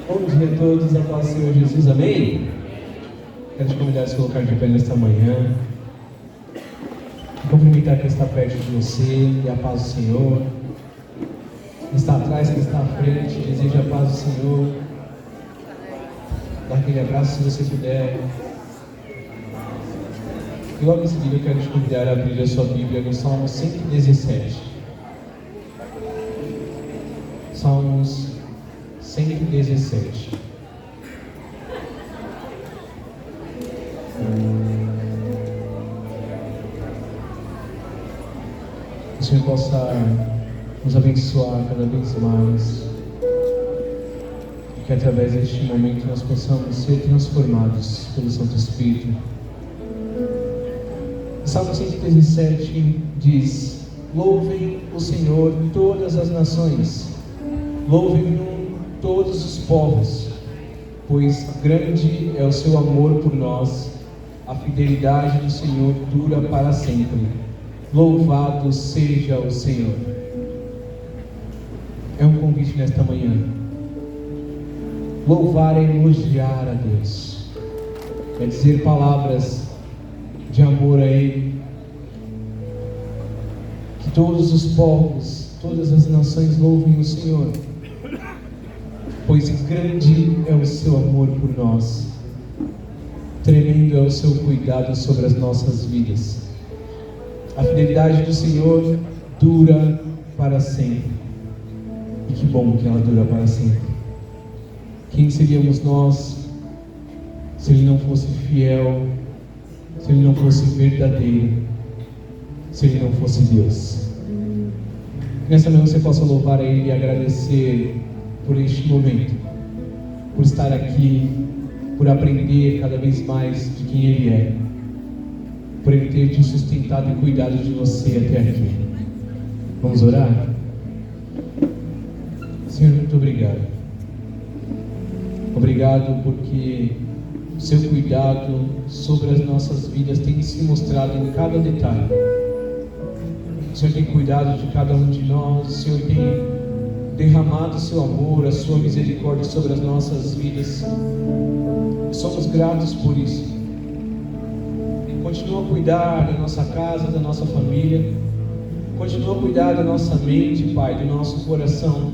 Bom dia a todos, a paz do Senhor Jesus, amém? Quero te convidar a se colocar de pé nesta manhã, cumprimentar quem está perto de você e a paz do Senhor. Quem está atrás, quem está à frente, deseja a paz do Senhor. Dá aquele abraço se você puder. E logo em seguida eu quero te convidar a abrir a sua Bíblia no Salmo 117. Salmos 117. Que o Senhor possa nos abençoar cada vez mais, e que através deste momento nós possamos ser transformados pelo Santo Espírito. O Salmo 117 diz: louvem o Senhor todas as nações, louvem-no todos os povos, pois grande é o seu amor por nós, a fidelidade do Senhor dura para sempre. Louvado seja o Senhor. É um convite nesta manhã. Louvar é elogiar a Deus, é dizer palavras de amor a Ele. Que todos os povos, todas as nações louvem o Senhor, pois grande é o seu amor por nós, tremendo é o seu cuidado sobre as nossas vidas. A fidelidade do Senhor dura para sempre. E que bom que ela dura para sempre. Quem seríamos nós se Ele não fosse fiel, se Ele não fosse verdadeiro, se Ele não fosse Deus? Nessa manhã você possa louvar a Ele e agradecer por este momento, por estar aqui, por aprender cada vez mais de quem Ele é, por Ele ter te sustentado e cuidado de você até aqui. Vamos orar? Senhor, muito obrigado. Obrigado porque o seu cuidado sobre as nossas vidas tem se mostrado em cada detalhe. O Senhor tem cuidado de cada um de nós. O Senhor tem derramado o seu amor, a sua misericórdia sobre as nossas vidas. Somos gratos por isso. Continua a cuidar da nossa casa, da nossa família. Continua a cuidar da nossa mente, Pai, do nosso coração,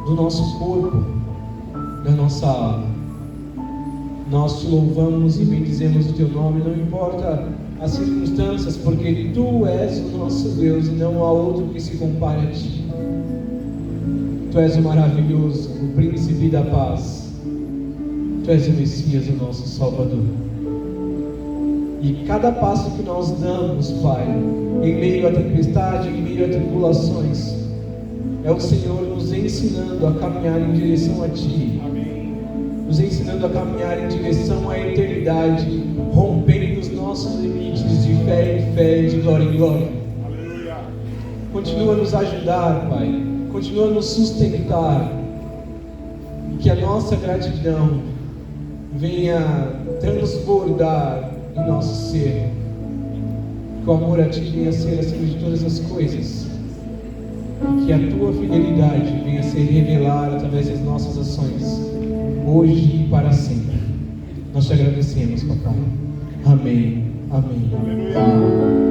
do nosso corpo, da nossa alma. Nós te louvamos e bendizemos o teu nome, não importa as circunstâncias, porque tu és o nosso Deus e não há outro que se compare a ti. Tu és o maravilhoso, o príncipe da paz. Tu és o Messias, o nosso Salvador. E cada passo que nós damos, Pai, em meio à tempestade, em meio a tribulações, é o Senhor nos ensinando a caminhar em direção a Ti. Amém. Nos ensinando a caminhar em direção à eternidade, rompendo os nossos limites de fé em fé, de glória em glória. Aleluia. Continua a nos ajudar, Pai. Continua a nos sustentar. E que a nossa gratidão venha transbordar em nosso ser. Que o amor a Ti venha ser acima de todas as coisas. E que a Tua fidelidade venha a ser revelada através das nossas ações, hoje e para sempre. Nós te agradecemos, Papai. Amém. Amém. Aleluia.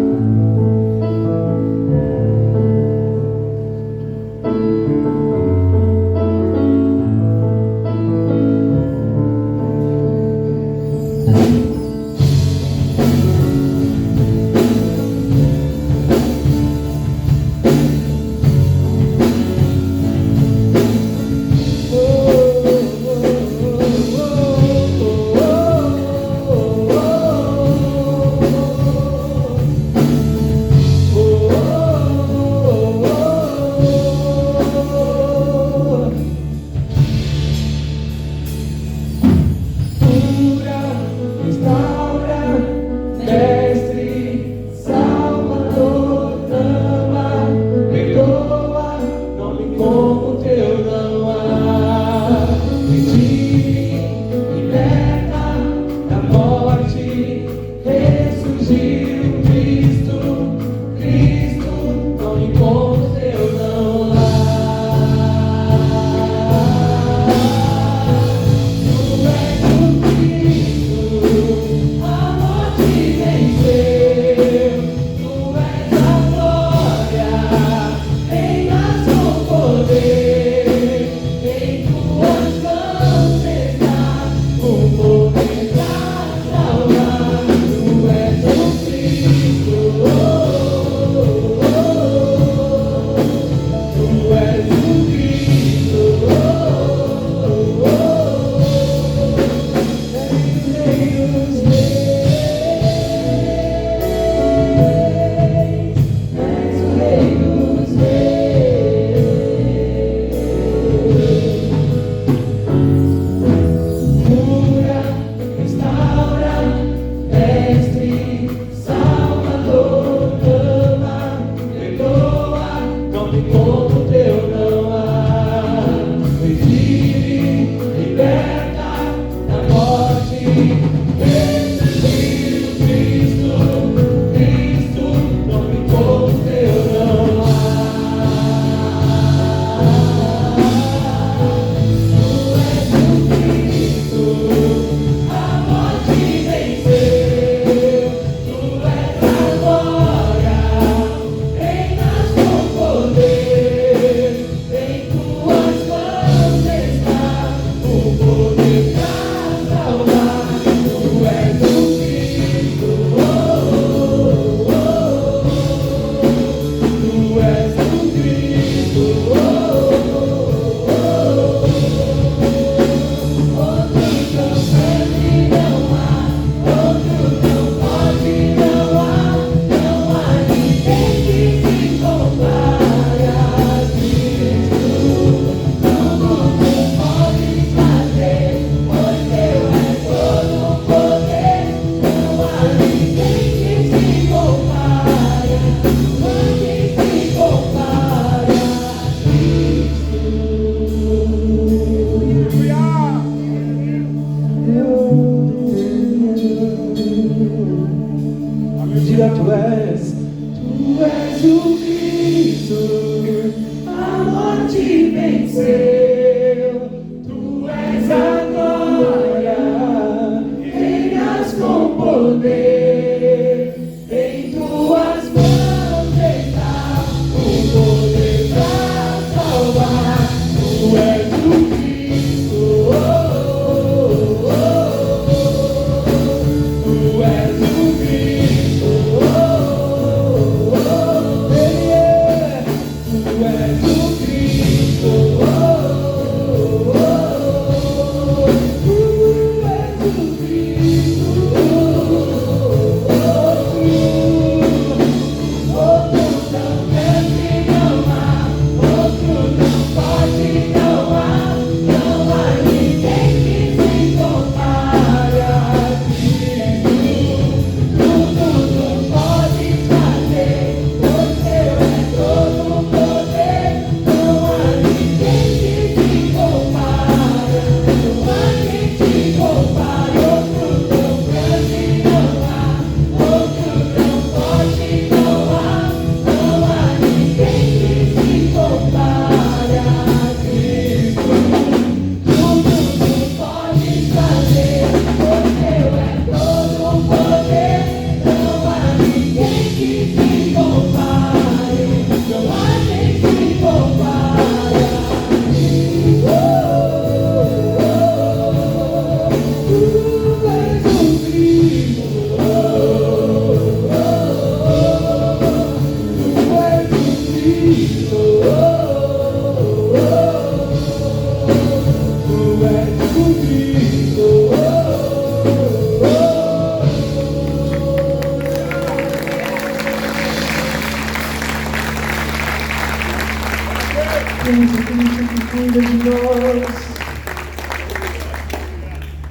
cuida de nós.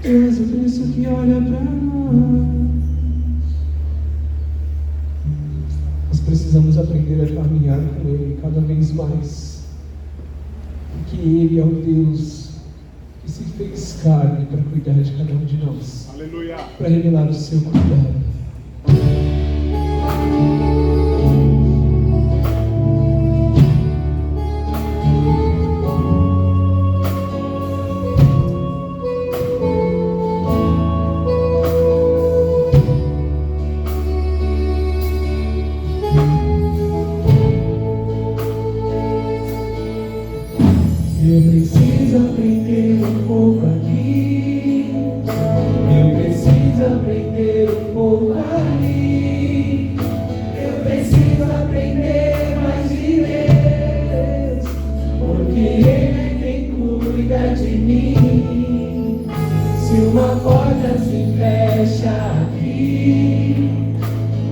Tu és o Cristo que olha para nós. Nós precisamos aprender a caminhar com Ele cada vez mais. Porque Ele é o Deus que se fez carne para cuidar de cada um de nós. Aleluia. Para revelar o seu cuidado. Eu preciso aprender um pouco aqui. Eu preciso aprender um pouco ali. Eu preciso aprender mais de Deus, porque Ele é quem cuida de mim. Se uma porta se fecha aqui,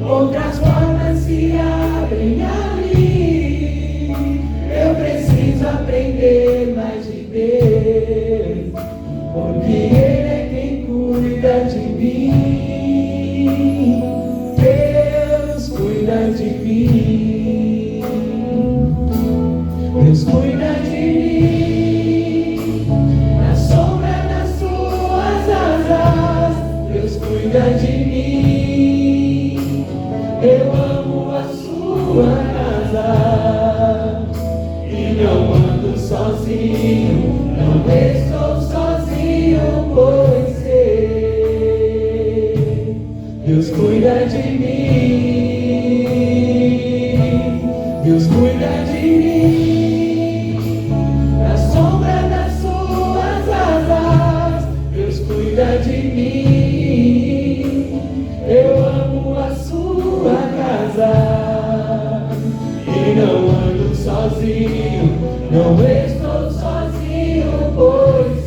outras portas se abrem ali. Eu preciso aprender mais de Deus, porque Ele é quem cuida de mim. Deus cuida de mim. Deus cuida de mim. Na sombra das suas asas, Deus cuida de mim. Eu amo a sua casa e não ando sozinho, não estou sozinho, pois sei, Deus cuida de mim, Deus cuida de mim, na sombra das suas asas, Deus cuida de mim, eu amo a sua casa e não ando sozinho, não estou sozinho, pois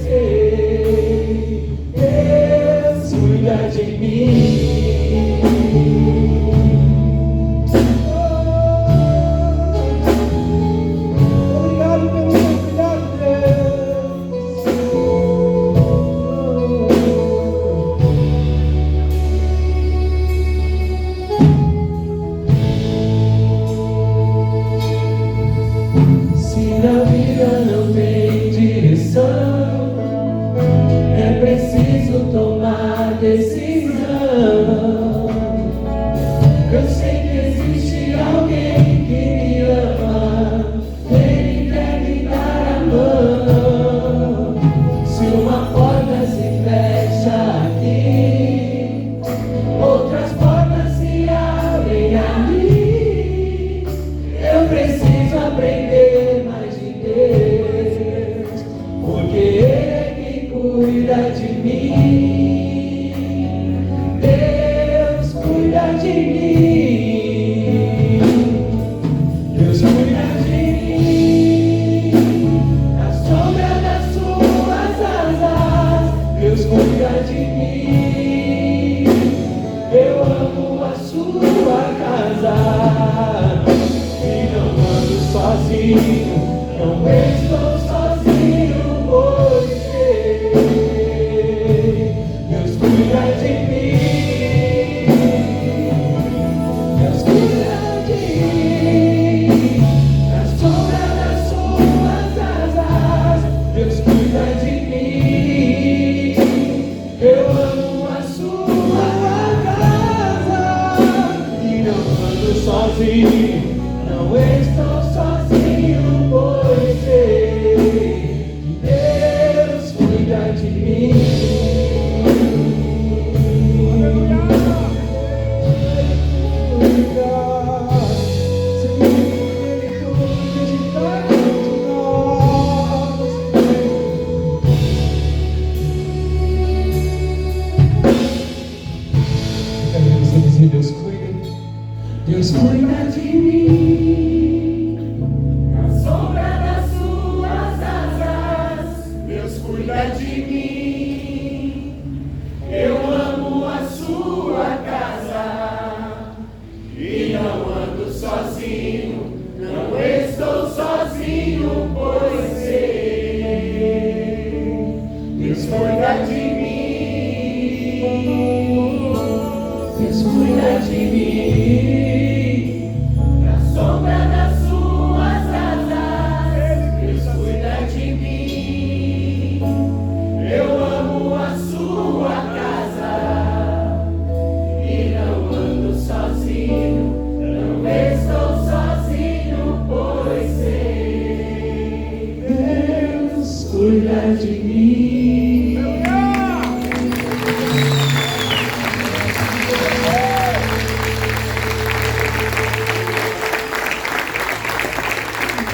cuida de mim.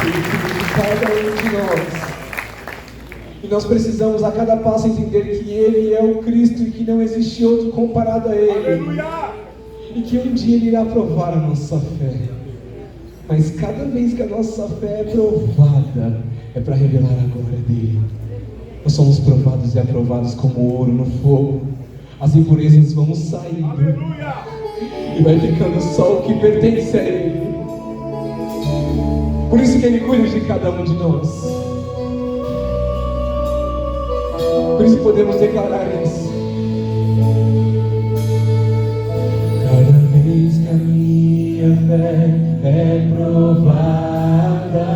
Ele cuida de cada um de nós. E nós precisamos a cada passo entender que Ele é o Cristo e que não existe outro comparado a Ele. Aleluia! E que um dia Ele irá provar a nossa fé. Mas cada vez que a nossa fé é provada, é para revelar a glória dEle. Nós somos provados e aprovados como ouro no fogo. As impurezas vão saindo. Aleluia! E vai ficando só o que pertence a Ele. Por isso que Ele cuida de cada um de nós. Por isso podemos declarar isso. Cada vez que a minha fé é provada,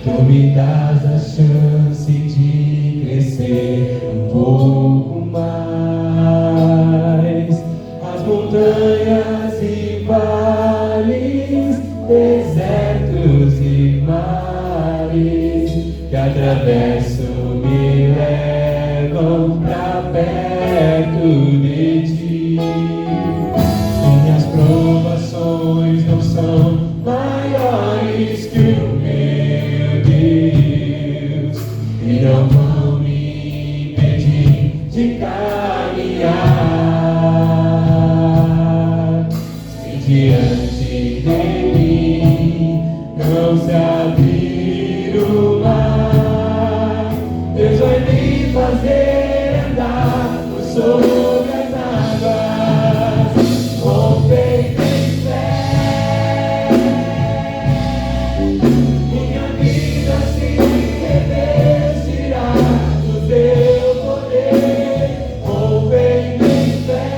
Tu me dás a chance de crescer um pouco mais. As montanhas e vales, desertos e mares que atravesso me levam pra perto de Ti. Minhas provações não são maiores que o meu Deus, e não vão me impedir de caminhar. Se diante de mim não se abrir o mar, Deus vai me fazer andar sobre as águas, com feito em fé. Minha vida se revestirá do Teu poder, com feito em fé.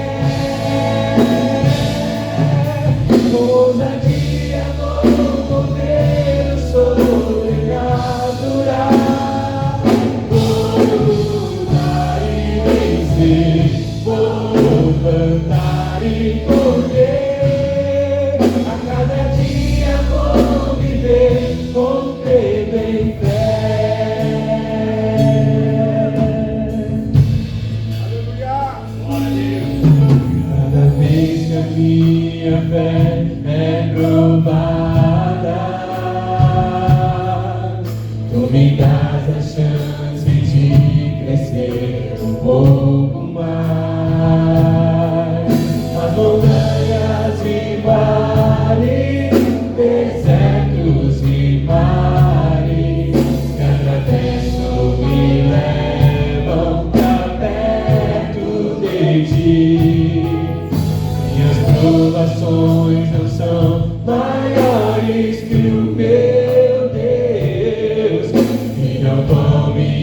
Ousadia, amor, poder, sobrenatural. Vou lutar e vencer, vou cantar e correr. A cada dia vou viver com fé em fé. Aleluia! Glória a Deus! Cada vez que a minha fé é provada, Tu me dás a chance de crescer um pouco mais. As montanhas e vales, desertos e mares que atravesso me levam pra perto de Ti. Minhas provações não são maiores que o meu Deus, e não vão me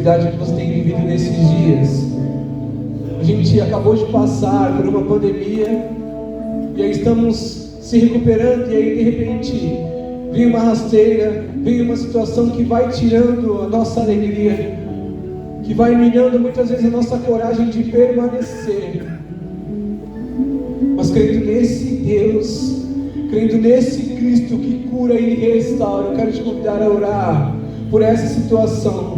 atividade que você tem vivido nesses dias. A gente acabou de passar por uma pandemia e aí estamos se recuperando, e aí de repente vem uma rasteira, vem uma situação que vai tirando a nossa alegria, que vai minando muitas vezes a nossa coragem de permanecer. Mas crendo nesse Deus, crendo nesse Cristo que cura e restaura, eu quero te convidar a orar por essa situação,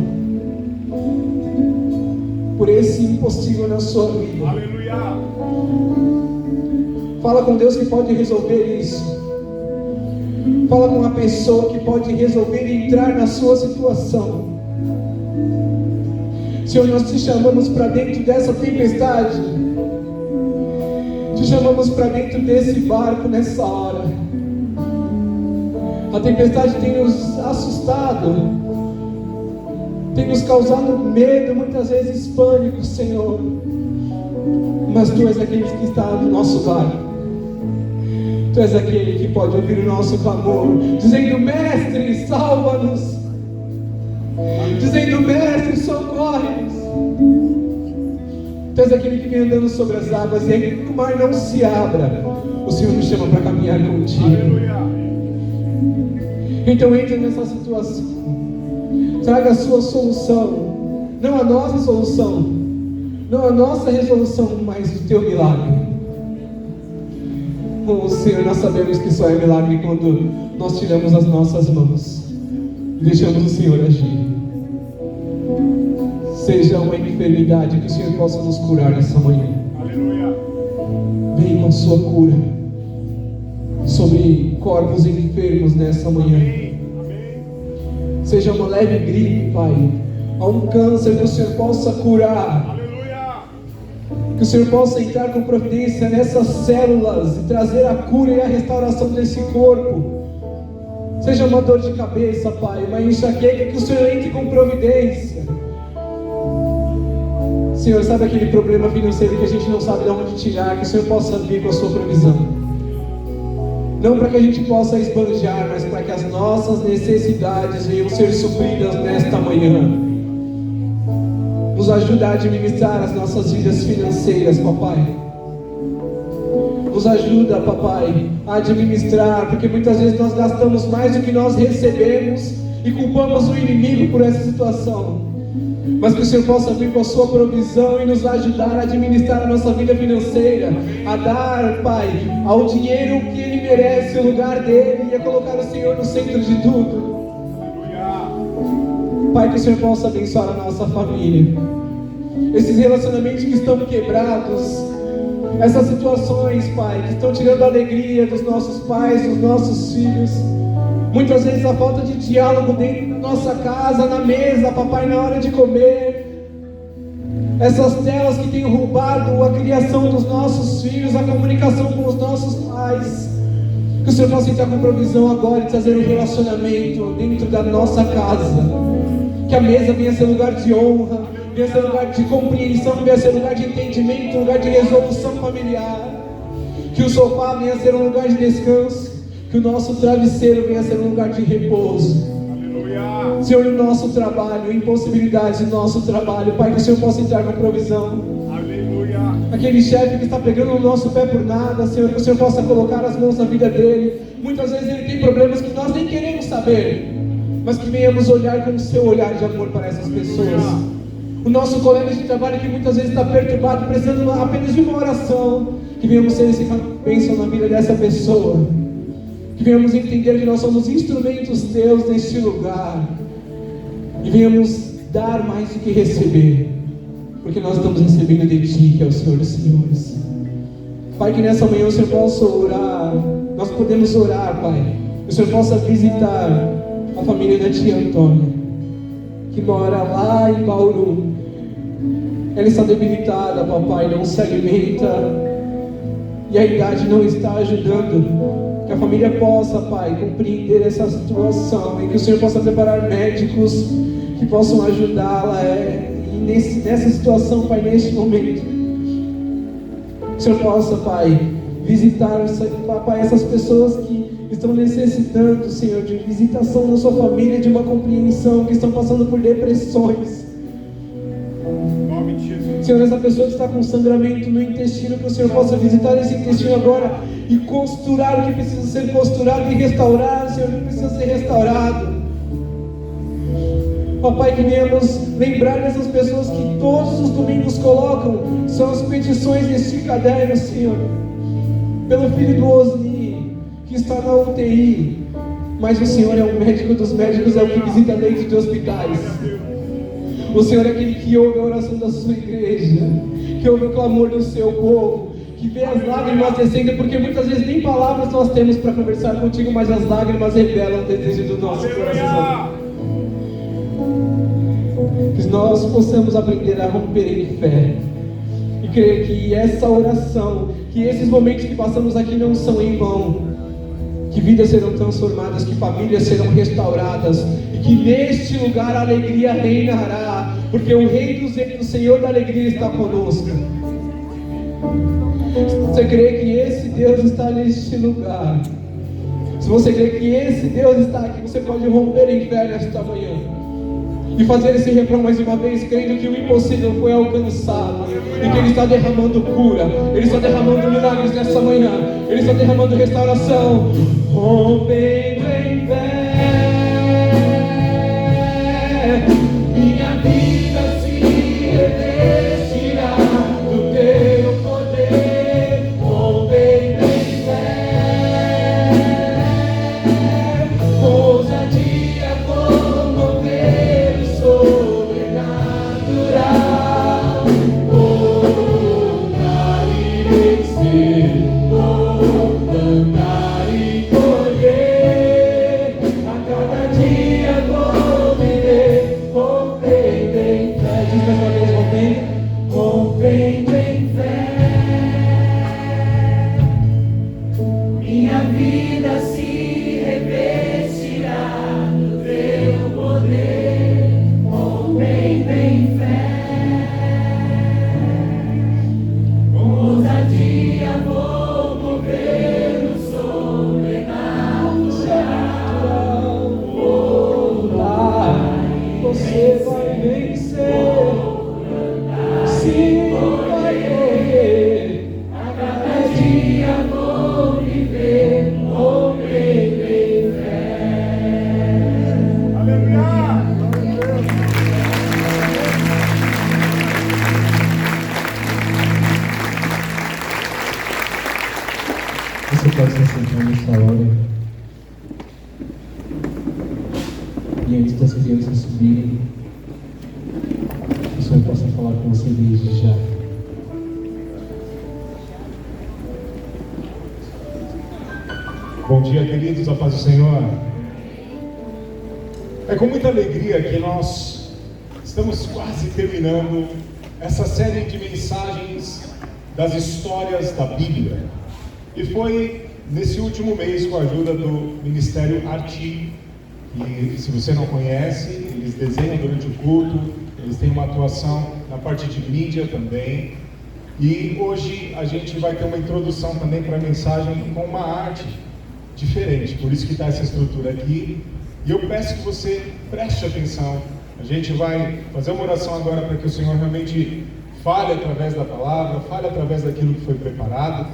por esse impossível na sua vida. Aleluia. Fala com Deus que pode resolver isso. Fala com uma pessoa que pode resolver e entrar na sua situação. Senhor, nós te chamamos para dentro dessa tempestade. Te chamamos para dentro desse barco nessa hora. A tempestade tem nos assustado, tem nos causado medo, muitas vezes pânico, Senhor. Mas Tu és aquele que está no nosso barco. Tu és aquele que pode ouvir o nosso clamor, dizendo: Mestre, salva-nos. Dizendo: Mestre, socorre-nos. Tu és aquele que vem andando sobre as águas, e aí que o mar não se abra, o Senhor nos chama para caminhar contigo. Aleluia. Então entre nessa situação, traga a sua solução, não a nossa solução, não a nossa resolução, mas o Teu milagre. Oh Senhor, nós sabemos que só é milagre quando nós tiramos as nossas mãos e deixamos o Senhor agir. Seja uma enfermidade, que o Senhor possa nos curar nessa manhã. Aleluia. Vem com a sua cura sobre corpos enfermos nessa manhã. Amém. Seja uma leve gripe, Pai, a um câncer, que o Senhor possa curar. Aleluia. Que o Senhor possa entrar com providência nessas células e trazer a cura e a restauração desse corpo. Seja uma dor de cabeça, Pai, uma enxaqueca, que o Senhor entre com providência. Senhor, sabe aquele problema financeiro que a gente não sabe de onde tirar, que o Senhor possa vir com a sua provisão. Não para que a gente possa esbanjar, mas para que as nossas necessidades venham ser supridas nesta manhã. Nos ajuda a administrar as nossas vidas financeiras, papai. Nos ajuda, papai, a administrar, porque muitas vezes nós gastamos mais do que nós recebemos e culpamos o inimigo por essa situação. Mas que o Senhor possa vir com a sua provisão e nos ajudar a administrar a nossa vida financeira, a dar, Pai, ao dinheiro que Ele merece, o lugar dele, e a colocar o Senhor no centro de tudo. Pai, que o Senhor possa abençoar a nossa família, esses relacionamentos que estão quebrados, essas situações, Pai, que estão tirando a alegria dos nossos pais, dos nossos filhos. Muitas vezes a falta de diálogo dentro da nossa casa, na mesa, papai, na hora de comer. Essas telas que têm roubado a criação dos nossos filhos, a comunicação com os nossos pais. Que o Senhor possa entrar com provisão agora e trazer um relacionamento dentro da nossa casa. Que a mesa venha ser lugar de honra, venha ser lugar de compreensão, venha ser lugar de entendimento, lugar de resolução familiar. Que o sofá venha ser um lugar de descanso. Que o nosso travesseiro venha ser um lugar de repouso. Aleluia. Senhor, no nosso trabalho, impossibilidades do nosso trabalho, Pai, que o Senhor possa entrar com provisão. Aleluia. Aquele chefe que está pegando no nosso pé por nada, Senhor, que o Senhor possa colocar as mãos na vida dele. Muitas vezes ele tem problemas que nós nem queremos saber, mas que venhamos olhar com o seu olhar de amor para essas pessoas. O nosso colega de trabalho que muitas vezes está perturbado, precisando apenas de uma oração, que venhamos ser esse bênção na vida dessa pessoa. Que venhamos entender que nós somos instrumentos Teus neste lugar. E venhamos dar mais do que receber, porque nós estamos recebendo de Ti, que é o Senhor dos Senhores. Pai, que nessa manhã o Senhor possa orar. Nós podemos orar, Pai. Que o Senhor possa visitar a família da tia Antônia, que mora lá em Bauru. Ela está debilitada, papai, não se alimenta, e a idade não está ajudando. Que a família possa, Pai, compreender essa situação, e que o Senhor possa preparar médicos que possam ajudá-la nessa situação, Pai, neste momento. Que o Senhor possa, Pai, visitar, Pai, essas pessoas que estão necessitando, Senhor, de visitação na sua família, de uma compreensão, que estão passando por depressões. Senhor, essa pessoa que está com sangramento no intestino, que o Senhor possa visitar esse intestino agora e costurar o que precisa ser costurado e restaurar, Senhor, o que precisa ser restaurado. Papai, que venhamos lembrar dessas pessoas que todos os domingos colocam suas petições neste caderno, Senhor. Pelo filho do Osni, que está na UTI, mas o Senhor é o médico dos médicos, é o que visita leitos de hospitais. O Senhor é aquele que ouve a oração da sua igreja, que ouve o clamor do seu povo, que vê as lágrimas descendo, porque muitas vezes nem palavras nós temos para conversar contigo, mas as lágrimas revelam o desejo do nosso coração. Que nós possamos aprender a romper em fé e crer que essa oração, que esses momentos que passamos aqui não são em vão, que vidas serão transformadas, que famílias serão restauradas e que neste lugar a alegria reinará, porque o Rei dos Reis, o Senhor da alegria está conosco. Se você crê que esse Deus está neste lugar, se você crê que esse Deus está aqui, você pode romper em fé nesta manhã e fazer esse refrão mais uma vez, crendo que o impossível foi alcançado e que Ele está derramando cura, Ele está derramando milagres nessa manhã, Ele está derramando restauração, rompendo em fé, minha vida se revestirá do Teu poder, rompendo em fé, ousadia como ver o sobrenatural, voltar e vencer, plantar e colher, a cada dia vou viver, rompendo em fé. Diz mais uma vez, rompendo em fé, minha vida se revestirá do Teu poder, rompendo em fé, com ousadia vou mover o sobrenatural, voltar, você vai vencer, sim, vai correr, a cada dia vou viver, rompendo em fé. Aleluia! Você pode se sentar nessa hora. E antes das crianças subirem, o Senhor possa falar com você desde já. Bom dia, queridos, a paz do Senhor. É com muita alegria que nós estamos quase terminando essa série de mensagens das histórias da Bíblia. E foi nesse último mês, com a ajuda do Ministério Arti, que, se você não conhece, eles desenham durante o culto, eles têm uma atuação na parte de mídia também. E hoje a gente vai ter uma introdução também para a mensagem com uma arte diferente, por isso que está essa estrutura aqui. E eu peço que você preste atenção. A gente vai fazer uma oração agora para que o Senhor realmente fale através da palavra, fale através daquilo que foi preparado,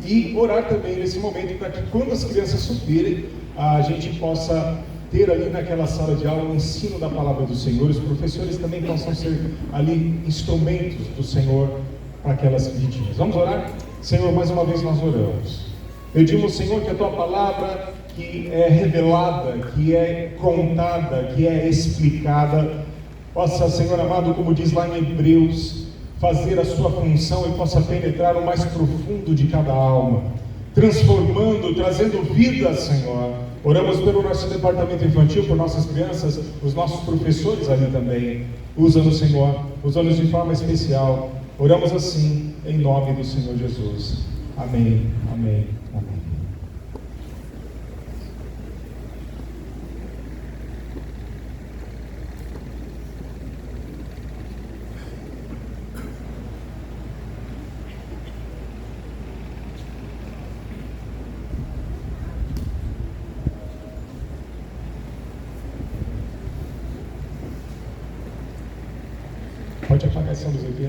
e orar também nesse momento para que quando as crianças subirem, a gente possa ter ali naquela sala de aula o ensino da palavra do Senhor. Os professores também possam ser ali instrumentos do Senhor para aquelas vítimas. Vamos orar? Senhor, mais uma vez nós oramos. Pedimos, Senhor, que a Tua palavra, que é revelada, que é contada, que é explicada, possa, Senhor amado, como diz lá em Hebreus, fazer a sua função e possa penetrar no mais profundo de cada alma, transformando, trazendo vida, Senhor. Oramos pelo nosso departamento infantil, por nossas crianças, os nossos professores ali também. Usa-nos, Senhor, usa-nos de forma especial. Oramos assim, em nome do Senhor Jesus. Amém, amém, amém. Pode apagar essa luz aqui.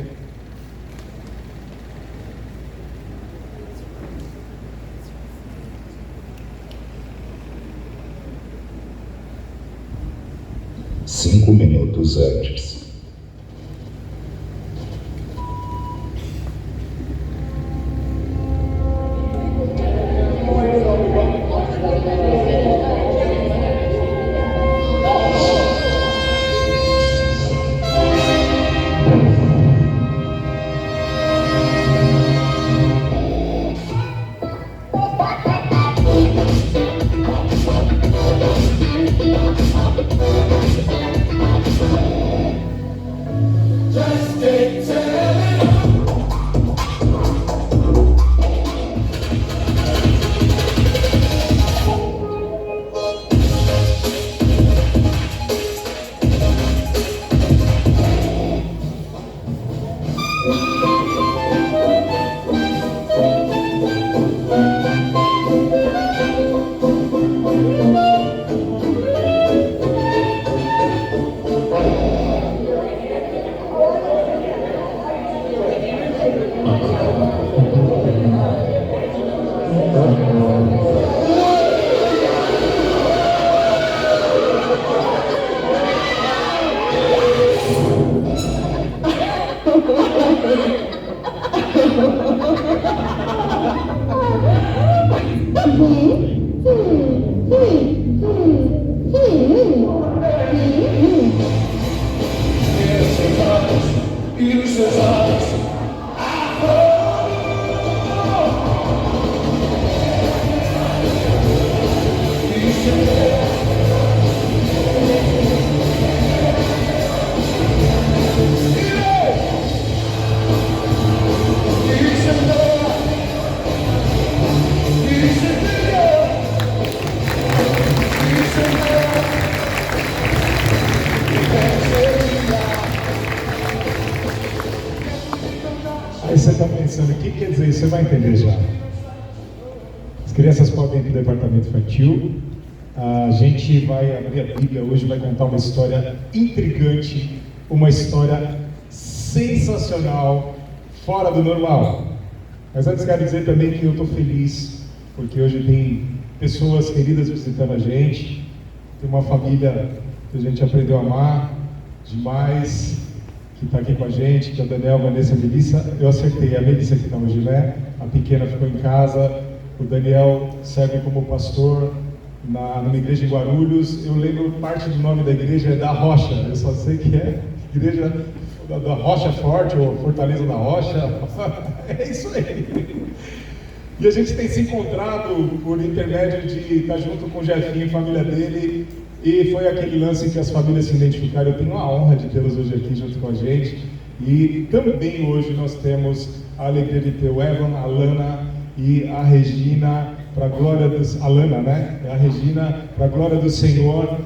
5 minutos antes. Aí você está pensando, o que quer dizer isso? Você vai entender já. As crianças podem ir para o departamento infantil. A gente vai abrir a Bíblia hoje, vai contar uma história intrigante, uma história sensacional, fora do normal. Mas antes quero dizer também que eu estou feliz, porque hoje tem pessoas queridas visitando a gente, tem uma família que a gente aprendeu a amar demais, que está aqui com a gente, que é o Daniel, Vanessa e a Melissa. Eu acertei, a Melissa que está hoje, né? A pequena ficou em casa, o Daniel serve como pastor numa igreja em Guarulhos. Eu lembro parte do nome da igreja é da Rocha, eu só sei que é igreja da Rocha Forte, ou Fortaleza da Rocha, é isso aí. E a gente tem se encontrado por intermédio de estar junto com o Jefinho e a família dele, e foi aquele lance que as famílias se identificaram. Eu tenho a honra de tê-los hoje aqui junto com a gente, e também hoje nós temos a alegria de ter o Evan, a Lana e a Regina, para a glória dos... A Lana, né? A Regina, para a glória do Senhor,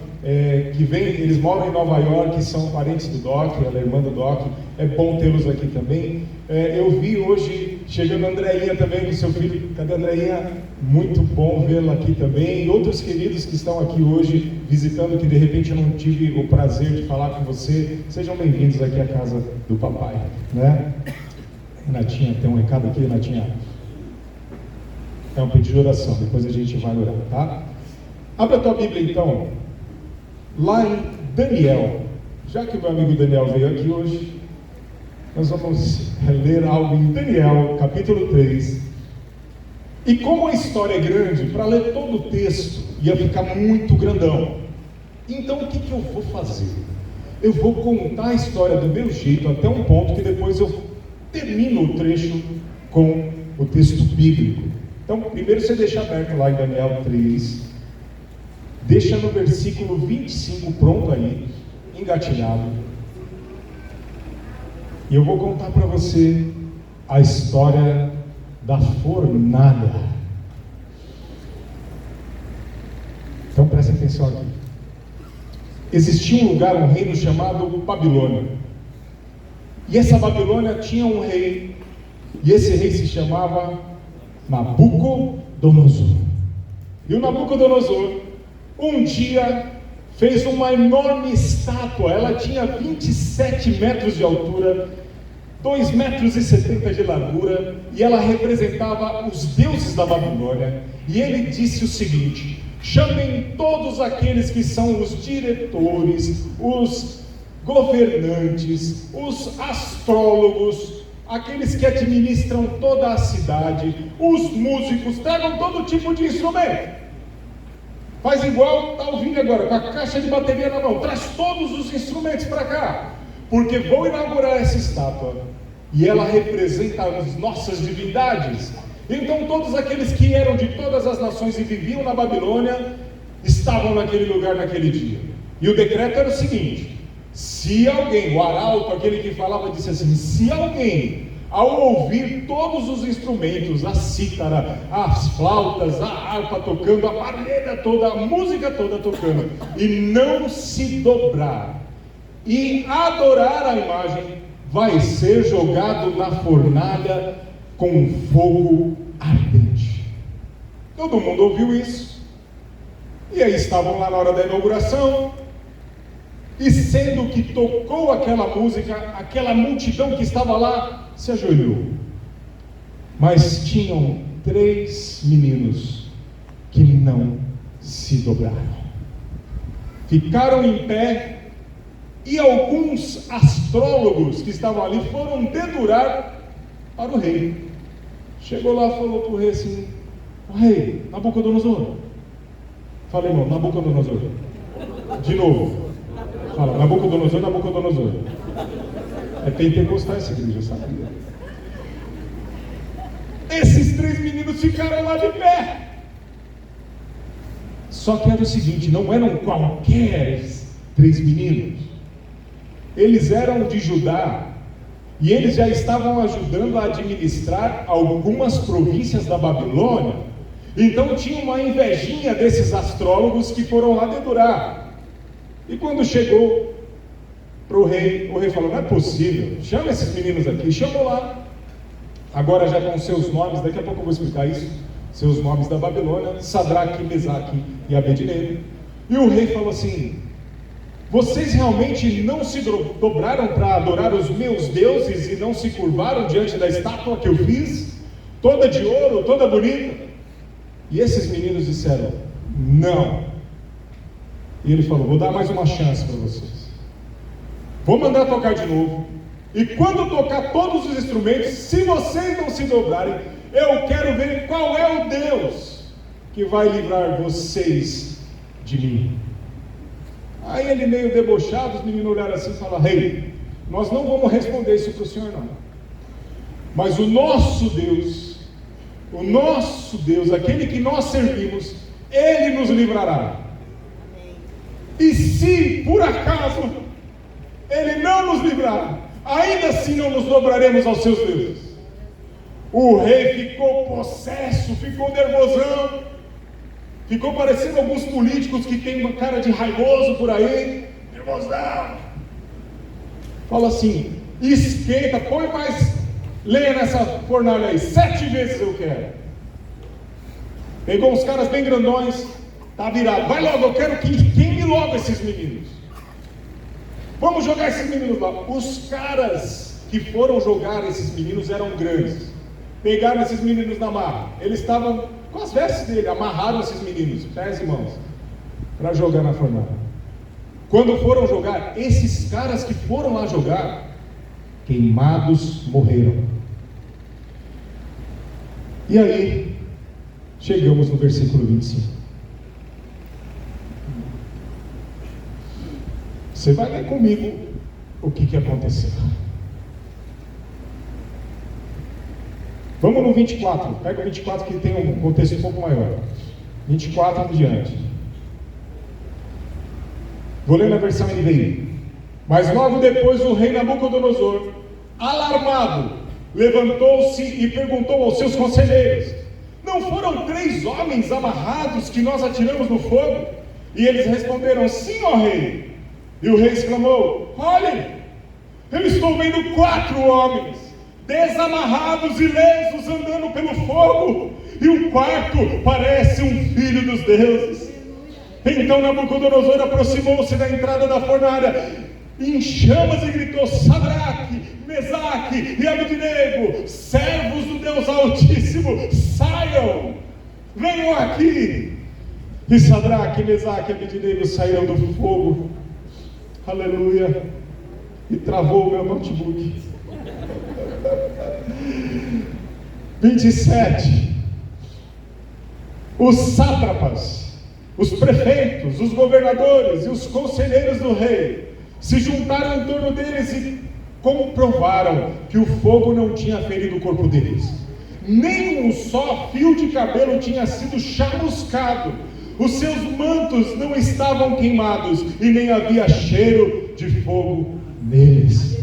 que vem, eles moram em Nova York, são parentes do Doc, ela é irmã do Doc. É bom tê-los aqui também. Eu vi hoje chegando a Andréinha também, do seu filho. Cadê a Andréinha? Muito bom vê-la aqui também. E outros queridos que estão aqui hoje visitando, que de repente eu não tive o prazer de falar com você. Sejam bem-vindos aqui à casa do papai, né? Renatinha, tem um recado aqui, Renatinha. É um pedido de oração, depois a gente vai orar, tá? Abra a tua Bíblia então, lá em Daniel. Já que o meu amigo Daniel veio aqui hoje, nós vamos ler algo em Daniel, capítulo 3. E como a história é grande, para ler todo o texto ia ficar muito grandão. Então o que eu vou fazer? Eu vou contar a história do meu jeito até um ponto que depois eu termino o trecho com o texto bíblico. Então, primeiro você deixa aberto lá em Daniel 3, deixa no versículo 25 pronto aí, engatilhado. E eu vou contar para você a história da fornalha. Então preste atenção aqui. Existia um lugar, um reino chamado Babilônia. E essa Babilônia tinha um rei, e esse rei se chamava Nabucodonosor. E o Nabucodonosor, um dia, fez uma enorme estátua. Ela tinha 27 metros de altura, 2,70 metros de largura, e ela representava os deuses da Babilônia. E ele disse o seguinte: chamem todos aqueles que são os diretores, os governantes, os astrólogos, aqueles que administram toda a cidade, os músicos, tragam todo tipo de instrumento. Faz igual está ouvindo agora, com a caixa de bateria na mão, traz todos os instrumentos para cá, porque vou inaugurar essa estátua, e ela representa as nossas divindades. Então todos aqueles que eram de todas as nações e viviam na Babilônia, estavam naquele lugar naquele dia. E o decreto era o seguinte: se alguém, o arauto, aquele que falava, disse assim: se alguém, ao ouvir todos os instrumentos, a cítara, as flautas, a harpa tocando, a parelha toda, a música toda tocando, e não se dobrar e adorar a imagem, vai ser jogado na fornalha com fogo ardente. Todo mundo ouviu isso, e aí estavam lá na hora da inauguração, e sendo que tocou aquela música, aquela multidão que estava lá se ajoelhou. Mas tinham 3 meninos que não se dobraram. Ficaram em pé, e alguns astrólogos que estavam ali foram dedurar para o rei. Chegou lá e falou para o rei assim: o rei, Nabucodonosor. Fala, irmão, Nabucodonosor. De novo. Fala, Nabucodonosor, Nabucodonosor. É pentecostal essa igreja, sabia? Esses 3 meninos ficaram lá de pé. Só que era o seguinte: não eram qualquer 3 meninos. Eles eram de Judá, e eles já estavam ajudando a administrar algumas províncias da Babilônia. Então tinha uma invejinha desses astrólogos que foram lá dedurar. E quando chegou para o rei falou: não é possível, chama esses meninos aqui. Chamou lá, agora já com seus nomes, daqui a pouco eu vou explicar isso, seus nomes da Babilônia, Sadraque, Mesaque e Abednego. E o rei falou assim: vocês realmente não se dobraram para adorar os meus deuses e não se curvaram diante da estátua que eu fiz, toda de ouro, toda bonita? E esses meninos disseram: não. E ele falou: vou dar mais uma chance para vocês, vou mandar tocar de novo, e quando tocar todos os instrumentos, se vocês não se dobrarem, eu quero ver qual é o Deus que vai livrar vocês de mim. Aí ele, meio debochado, os meninos olharam assim e falaram: rei, nós não vamos responder isso para o senhor não, mas o nosso Deus, aquele que nós servimos, ele nos livrará. E se por acaso ele não nos livrar, ainda assim não nos dobraremos aos seus deuses. O rei ficou possesso, ficou nervosão, ficou parecendo alguns políticos que tem uma cara de raivoso por aí, nervosão. Fala assim: esquenta, põe mais lenha nessa fornalha aí, 7 vezes eu quero. Pegou uns caras bem grandões, tá virado, vai logo, eu quero que queime logo esses meninos. Vamos jogar esses meninos lá. Os caras que foram jogar esses meninos eram grandes. Pegaram esses meninos na marra. Eles estavam com as vestes dele, amarraram esses meninos, pés e mãos, para jogar na fornalha. Quando foram jogar, esses caras que foram lá jogar, queimados, morreram. E aí, chegamos no versículo 25. Você vai ler comigo o que aconteceu. Vamos no 24, pega o 24 que tem um contexto um pouco maior. 24 em diante. Vou ler na versão NVI. Mas logo depois o rei Nabucodonosor, alarmado, levantou-se e perguntou aos seus conselheiros: não foram 3 homens amarrados que nós atiramos no fogo? E eles responderam: sim, ó rei. E o rei exclamou: olhem, eu estou vendo 4 homens desamarrados e lesos andando pelo fogo, e o 4º parece um filho dos deuses. Então Nabucodonosor aproximou-se da entrada da fornalha em chamas e gritou: Sadraque, Mesaque e Abednego, servos do Deus Altíssimo, saiam, venham aqui. E Sadraque, Mesaque e Abednego saíram do fogo. Aleluia. E travou o meu notebook. 27. Os sátrapas, os prefeitos, os governadores e os conselheiros do rei se juntaram em torno deles e comprovaram que o fogo não tinha ferido o corpo deles. Nem um só fio de cabelo tinha sido chamuscado. Os seus mantos não estavam queimados e nem havia cheiro de fogo neles.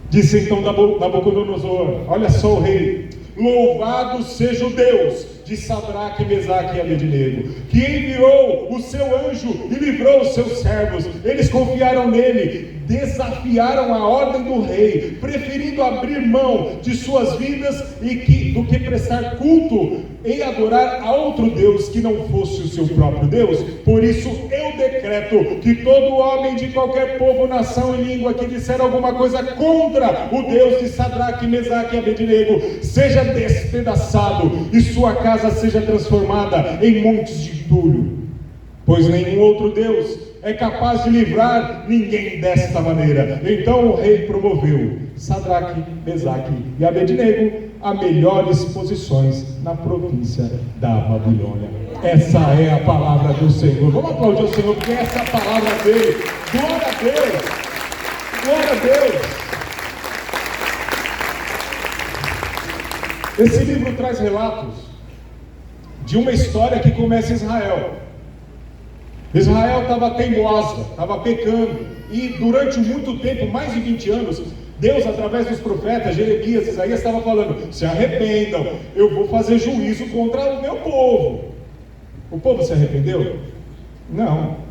Disse então Nabucodonosor: olha só o rei, louvado seja o Deus de Sadraque, Mesaque e Abednego, que enviou o seu anjo e livrou os seus servos. Eles confiaram nele, desafiaram a ordem do rei, preferindo abrir mão de suas vidas do que prestar culto e adorar a outro Deus que não fosse o seu próprio Deus. Por isso eu decreto que todo homem de qualquer povo, nação e língua que disser alguma coisa contra o Deus de Sadraque, Mesaque e Abednego seja despedaçado e sua casa seja transformada em montes de entulho, pois nenhum outro Deus é capaz de livrar ninguém desta maneira. Então o rei promoveu Sadraque, Mesaque e Abednego a melhores posições na província da Babilônia. Essa é a palavra do Senhor. Vamos aplaudir o Senhor, porque essa é a palavra dele. Glória a Deus, glória a Deus. Esse livro traz relatos de uma história que começa em Israel. Israel estava teimosa, estava pecando, e durante muito tempo, mais de 20 anos, Deus, através dos profetas Jeremias, Isaías, estava falando: se arrependam, eu vou fazer juízo contra o meu povo. O povo se arrependeu? Não.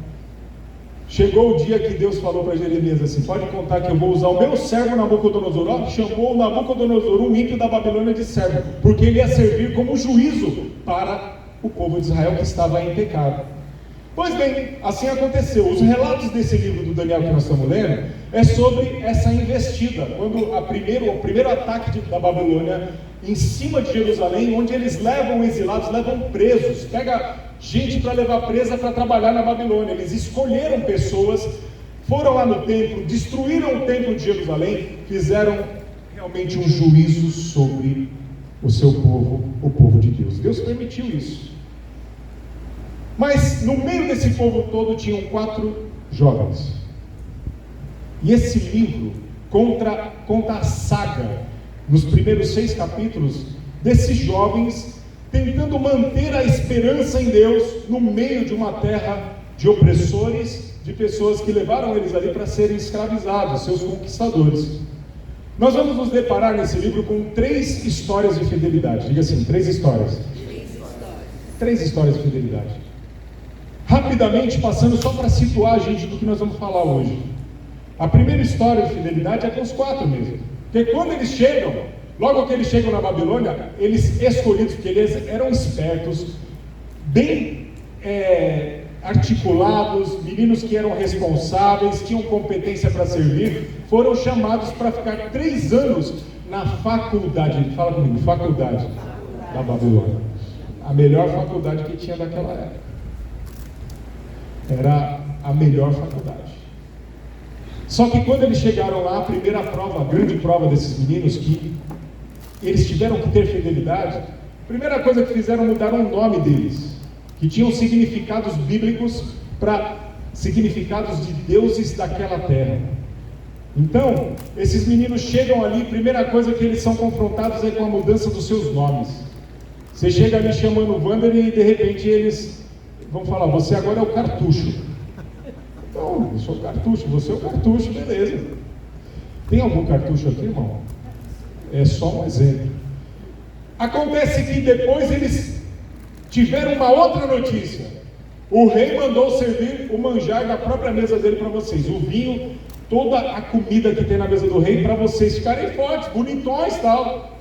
Chegou o dia que Deus falou para Jeremias assim: pode contar que eu vou usar o meu servo Nabucodonosor. Ó, chamou o Nabucodonosor, um ímpio da Babilônia, de servo, porque ele ia servir como juízo para o povo de Israel que estava em pecado. Pois bem, assim aconteceu. Os relatos desse livro do Daniel que nós estamos lendo é sobre essa investida, quando o primeiro ataque da Babilônia em cima de Jerusalém, onde eles levam exilados, levam presos, pega gente para levar presa para trabalhar na Babilônia. Eles escolheram pessoas, foram lá no templo, destruíram o templo de Jerusalém, fizeram realmente um juízo sobre o seu povo, o povo de Deus. Deus permitiu isso. Mas no meio desse povo todo tinham 4 jovens. E esse livro conta a saga, nos primeiros 6 capítulos, desses jovens tentando manter a esperança em Deus no meio de uma terra de opressores, de pessoas que levaram eles ali para serem escravizados, seus conquistadores. Nós vamos nos deparar nesse livro com 3 histórias de fidelidade. Diga assim, 3 histórias. 3 histórias de fidelidade. Rapidamente, passando só para situar a gente do que nós vamos falar hoje. A primeira história de fidelidade é com os 4 mesmo. Porque quando eles chegam, logo que eles chegam na Babilônia, eles escolhidos, porque eles eram espertos, bem articulados, meninos que eram responsáveis, tinham competência para servir, foram chamados para ficar 3 anos na faculdade. Fala comigo, faculdade da Babilônia. A melhor faculdade que tinha daquela época. Era a melhor faculdade. Só que quando eles chegaram lá, a primeira prova, a grande prova desses meninos, que eles tiveram que ter fidelidade, a primeira coisa que fizeram, mudaram o nome deles, que tinham significados bíblicos para significados de deuses daquela terra. Então, esses meninos chegam ali, a primeira coisa que eles são confrontados é com a mudança dos seus nomes. Você chega ali chamando o Wander e de repente eles vão falar: você agora é o Cartucho. Então, eu sou o Cartucho, você é o Cartucho, beleza. Tem algum cartucho aqui, irmão? É só um exemplo. Acontece que depois eles tiveram uma outra notícia. O rei mandou servir o manjar da própria mesa dele para vocês. O vinho, toda a comida que tem na mesa do rei, para vocês ficarem fortes, bonitões e tal.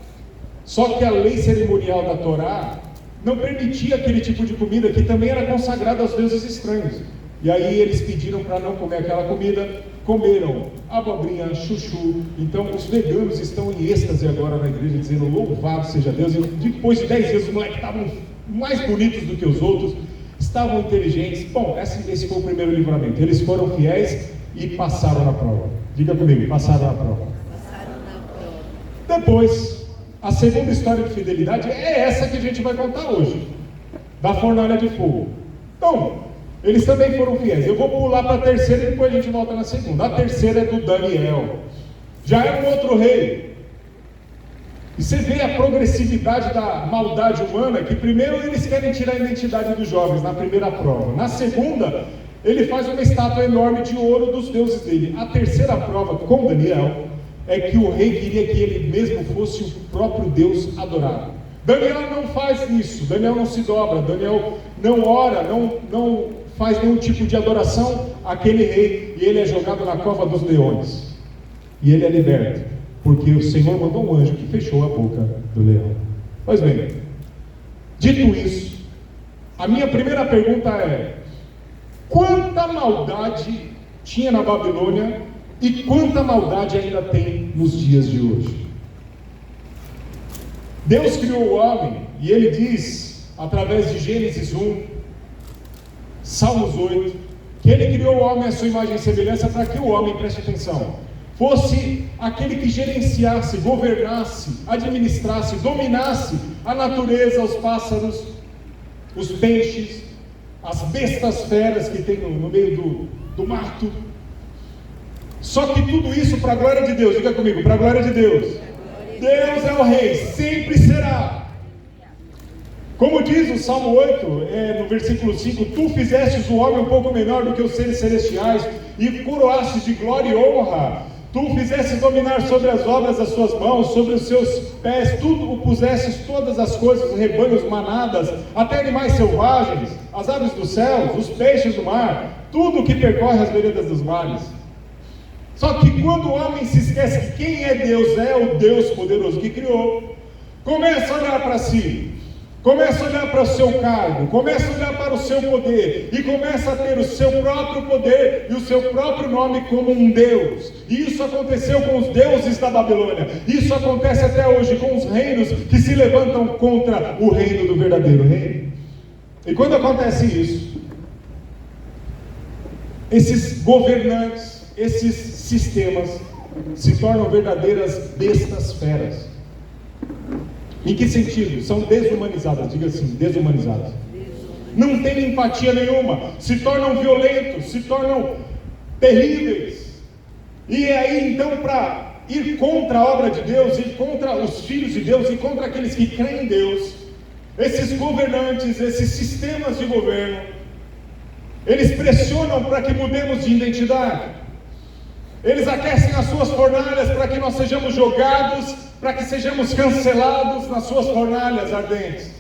Só que a lei cerimonial da Torá não permitia aquele tipo de comida, que também era consagrada aos deuses estranhos. E aí eles pediram para não comer aquela comida, comeram abobrinha, chuchu. Então os veganos estão em êxtase agora na igreja, dizendo: louvado seja Deus. E depois de 10 dias os moleques estavam mais bonitos do que os outros, estavam inteligentes. Bom, esse foi o primeiro livramento. Eles foram fiéis e passaram na prova. Diga comigo, passaram na prova. Depois, a segunda história de fidelidade é essa que a gente vai contar hoje, da fornalha de fogo. Então, eles também foram fiéis. Eu vou pular para a terceira e depois a gente volta na segunda. A terceira é do Daniel. Já é um outro rei. E você vê a progressividade da maldade humana, que primeiro eles querem tirar a identidade dos jovens na primeira prova. Na segunda, ele faz uma estátua enorme de ouro dos deuses dele. A terceira prova com Daniel é que o rei queria que ele mesmo fosse o próprio Deus adorado. Daniel não faz isso, Daniel não se dobra, Daniel não ora, não faz nenhum tipo de adoração àquele rei, e ele é jogado na cova dos leões. E ele é liberto, porque o Senhor mandou um anjo que fechou a boca do leão. Pois bem, dito isso, a minha primeira pergunta é: quanta maldade tinha na Babilônia e quanta maldade ainda tem nos dias de hoje? Deus criou o homem, e ele diz, através de Gênesis 1, Salmos 8, que ele criou o homem à sua imagem e semelhança para que o homem, preste atenção, fosse aquele que gerenciasse, governasse, administrasse, dominasse a natureza, os pássaros, os peixes, as bestas feras que tem no meio do mato. Só que tudo isso para a glória de Deus. Diga comigo, para a glória de Deus. Deus é o rei, sempre será. Como diz o Salmo 8, no versículo 5, tu fizestes o homem um pouco menor do que os seres celestiais e coroastes de glória e honra. Tu fizestes dominar sobre as obras das suas mãos, sobre os seus pés, tu pusestes todas as coisas, rebanhos, manadas, até animais selvagens, as aves dos céus, os peixes do mar, tudo que percorre as veredas dos mares. Só que quando o homem se esquece que quem é Deus, é o Deus poderoso que criou, começa a olhar para si, começa a olhar para o seu cargo, começa a olhar para o seu poder, e começa a ter o seu próprio poder e o seu próprio nome como um Deus. E isso aconteceu com os deuses da Babilônia, isso acontece até hoje com os reinos que se levantam contra o reino do verdadeiro rei. E quando acontece isso, esses governantes, esses sistemas se tornam verdadeiras bestas feras. Em que sentido? São desumanizadas, diga assim, desumanizadas. Não tem empatia nenhuma, se tornam violentos, se tornam terríveis. E é aí então, para ir contra a obra de Deus, ir contra os filhos de Deus, e contra aqueles que creem em Deus, esses governantes, esses sistemas de governo, eles pressionam para que mudemos de identidade. Eles aquecem as suas fornalhas para que nós sejamos jogados, para que sejamos cancelados nas suas fornalhas ardentes.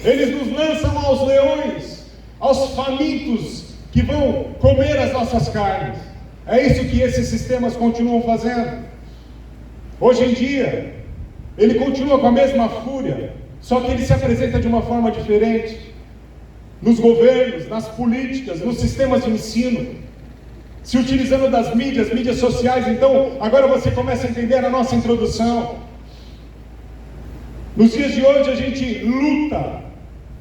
Eles nos lançam aos leões, aos famintos que vão comer as nossas carnes. É isso que esses sistemas continuam fazendo. Hoje em dia, ele continua com a mesma fúria, só que ele se apresenta de uma forma diferente. Nos governos, nas políticas, nos sistemas de ensino, se utilizando das mídias sociais. Então, agora você começa a entender a nossa introdução. Nos dias de hoje a gente luta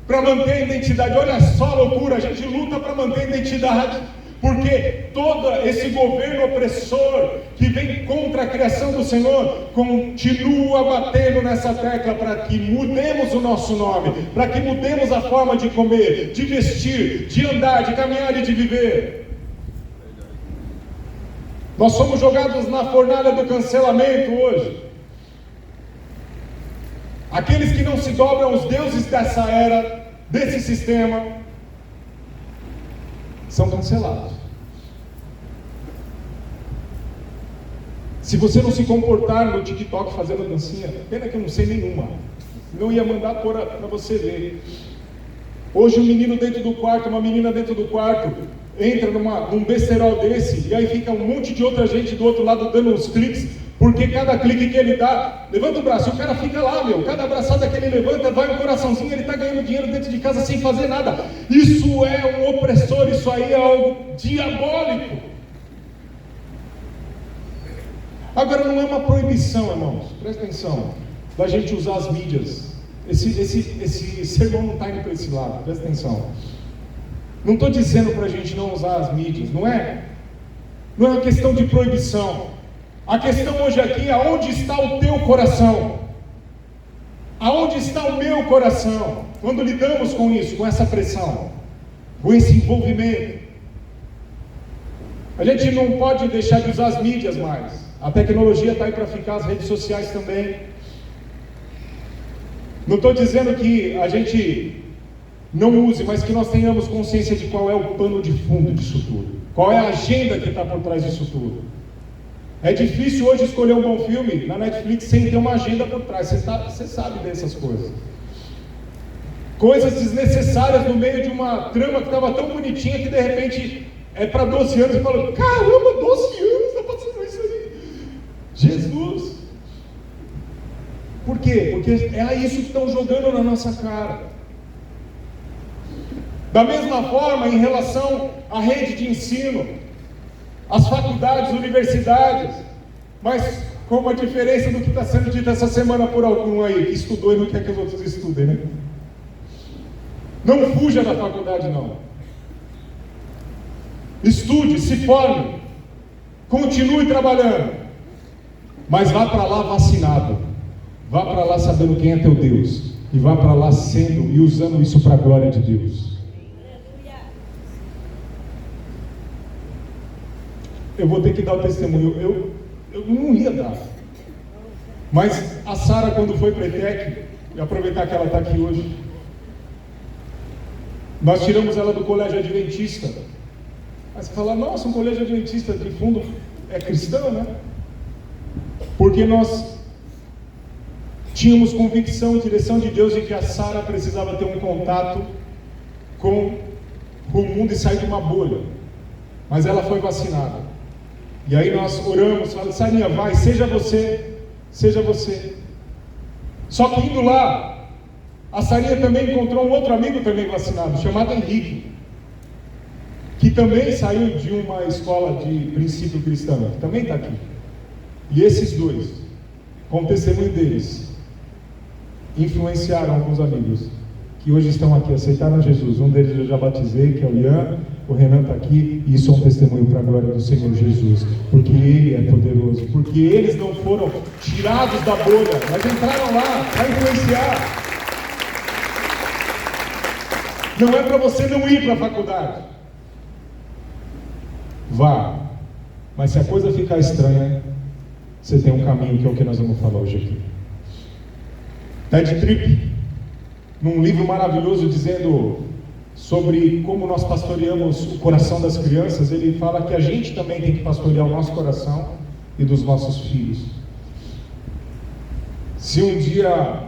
para manter a identidade. Olha só a loucura, a gente luta para manter a identidade, porque todo esse governo opressor que vem contra a criação do Senhor continua batendo nessa tecla para que mudemos o nosso nome, para que mudemos a forma de comer, de vestir, de andar, de caminhar e de viver. Nós somos jogados na fornalha do cancelamento hoje. Aqueles que não se dobram aos deuses dessa era, desse sistema, são cancelados. Se você não se comportar no TikTok fazendo dancinha, pena que eu não sei nenhuma, não ia mandar para você ver. Hoje um menino dentro do quarto, uma menina dentro do quarto, entra num besterol desse, e aí fica um monte de outra gente do outro lado dando uns cliques, porque cada clique que ele dá, levanta o braço, e o cara fica lá, cada abraçada que ele levanta, vai um coraçãozinho, ele está ganhando dinheiro dentro de casa sem fazer nada. Isso é um opressor, isso aí é algo diabólico. Agora não é uma proibição, irmãos, presta atenção, da gente usar as mídias esse sermão não está indo para esse lado, presta atenção. Não estou dizendo para a gente não usar as mídias, não é uma questão de proibição. A questão hoje aqui é aonde está o teu coração, aonde está o meu coração, quando lidamos com isso, com essa pressão, com esse envolvimento. A gente não pode deixar de usar as mídias mais, a tecnologia está aí para ficar, as redes sociais também. Não estou dizendo que a gente não use, mas que nós tenhamos consciência de qual é o pano de fundo disso tudo, qual é a agenda que está por trás disso tudo. É difícil hoje escolher um bom filme na Netflix sem ter uma agenda por trás, você sabe dessas coisas. Coisas desnecessárias no meio de uma trama que estava tão bonitinha que de repente é para 12 anos e fala, caramba, 12 anos está passando isso aí. Jesus! Por quê? Porque é isso que estão jogando na nossa cara. Da mesma forma, em relação à rede de ensino, as faculdades, universidades, mas com uma diferença do que está sendo dito essa semana por algum aí, que estudou e não quer que os outros estudem, né? Não fuja da faculdade, não. Estude, se forme, continue trabalhando, mas vá para lá vacinado, vá para lá sabendo quem é teu Deus, e vá para lá sendo e usando isso para a glória de Deus. Eu vou ter que dar o testemunho, eu não ia dar, mas a Sara, quando foi para a ETEC, e aproveitar que ela está aqui hoje, nós tiramos ela do colégio adventista. Aí você fala, nossa, um colégio adventista de fundo é cristão, né? Porque nós tínhamos convicção e direção de Deus de que a Sara precisava ter um contato com o mundo e sair de uma bolha, mas ela foi vacinada. E aí nós oramos, falamos, Sarinha, vai, seja você. Só que indo lá, a Sarinha também encontrou um outro amigo também vacinado, chamado Henrique, que também saiu de uma escola de princípio cristão, que também está aqui. E esses dois, com o testemunho deles, influenciaram alguns amigos, que hoje estão aqui, aceitaram Jesus. Um deles eu já batizei, que é o Ian, o Renan está aqui, e isso é um testemunho para a glória do Senhor Jesus, porque Ele é poderoso, porque eles não foram tirados da bolha, mas entraram lá para influenciar. Não é para você não ir para a faculdade, vá, mas se a coisa ficar estranha, você tem um caminho, que é o que nós vamos falar hoje aqui. Ted Tripp, num livro maravilhoso dizendo sobre como nós pastoreamos o coração das crianças, ele fala que a gente também tem que pastorear o nosso coração e dos nossos filhos. Se um dia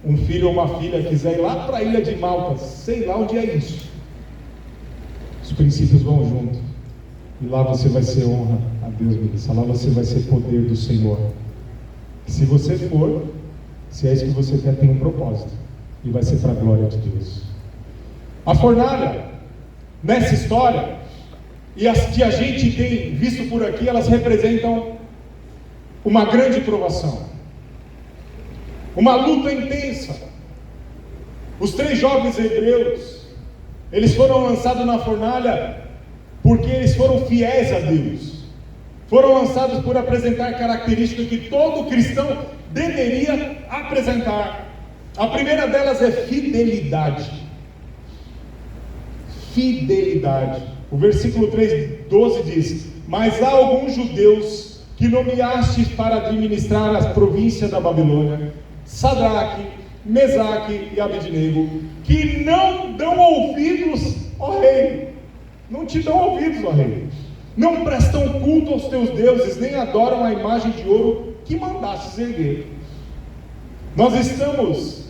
um filho ou uma filha quiser ir lá para a ilha de Malta, sei lá onde é isso, os princípios vão junto, e lá você vai ser honra a Deus, Melissa. Lá você vai ser poder do Senhor. Se você for, se é isso que você quer, tem um propósito, e vai ser para a glória de Deus. A fornalha, nessa história, e as que a gente tem visto por aqui, elas representam uma grande provação, uma luta intensa. Os 3 jovens hebreus, eles foram lançados na fornalha porque eles foram fiéis a Deus, foram lançados por apresentar características que todo cristão deveria apresentar. A primeira delas é fidelidade. Fidelidade. O versículo 3:12 diz: mas há alguns judeus que nomeastes para administrar a província da Babilônia, Sadraque, Mesaque e Abednego, que não dão ouvidos, ó rei. Não te dão ouvidos, ó rei. Não prestam culto aos teus deuses, nem adoram a imagem de ouro que mandastes erguer. Nós estamos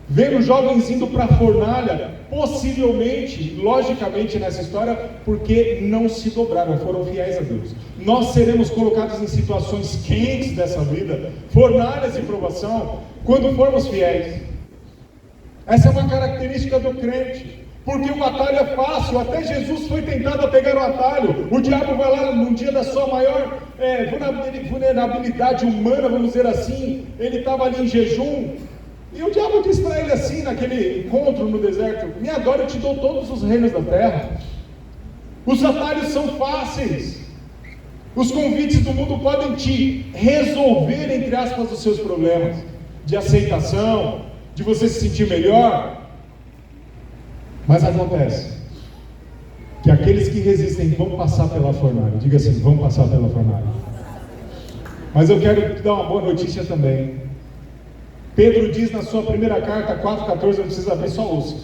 vendo jovens indo para a fornalha, possivelmente, logicamente nessa história, porque não se dobraram, foram fiéis a Deus. Nós seremos colocados em situações quentes dessa vida, fornalhas de provação, quando formos fiéis. Essa é uma característica do crente. Porque o atalho é fácil, até Jesus foi tentado a pegar o atalho. O diabo vai lá num dia da sua maior vulnerabilidade humana, vamos dizer assim. Ele estava ali em jejum, E o diabo disse para ele assim, naquele encontro no deserto: me adora, eu te dou todos os reinos da terra. Os atalhos são fáceis. Os convites do mundo podem te resolver, entre aspas, os seus problemas de aceitação, de você se sentir melhor. Mas acontece que aqueles que resistem vão passar pela fornalha. Diga assim: vão passar pela fornalha. Mas eu quero te dar uma boa notícia também. Pedro diz na sua primeira carta, 4,14, não precisa abrir, só ouça: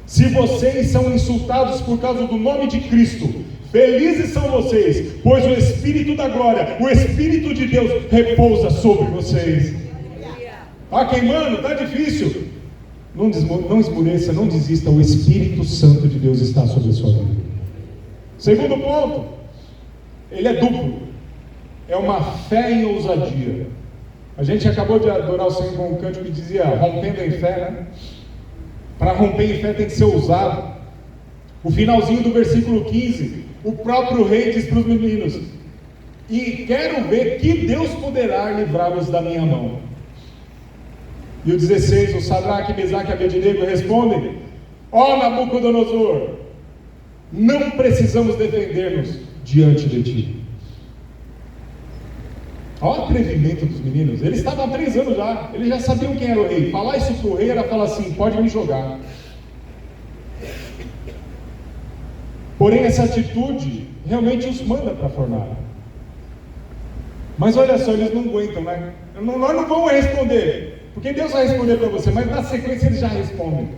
se vocês são insultados por causa do nome de Cristo, felizes são vocês, pois o Espírito da glória, o Espírito de Deus repousa sobre vocês. Está queimando? Está difícil. Não esmoreça, não desista, o Espírito Santo de Deus está sobre a sua vida. Segundo ponto, ele é duplo, é uma fé em ousadia. A gente acabou de adorar o Senhor com um cântico que dizia rompendo em fé, né? Para romper em fé tem que ser ousado. O finalzinho do versículo 15, o próprio rei diz para os meninos: e quero ver que Deus poderá livrá-los da minha mão. E o 16, o Sadraque, Mesaque e Abednego respondem: ó Nabucodonosor, não precisamos defender-nos diante de ti. Olha o atrevimento dos meninos. Eles estavam há 3 anos já, eles já sabiam quem era o rei. Falar isso para o rei era falar assim: pode me jogar. Porém, essa atitude realmente os manda para a fornalha. Mas olha só, eles não aguentam, né? Nós não vamos responder, porque Deus vai responder para você, mas na sequência eles já respondem.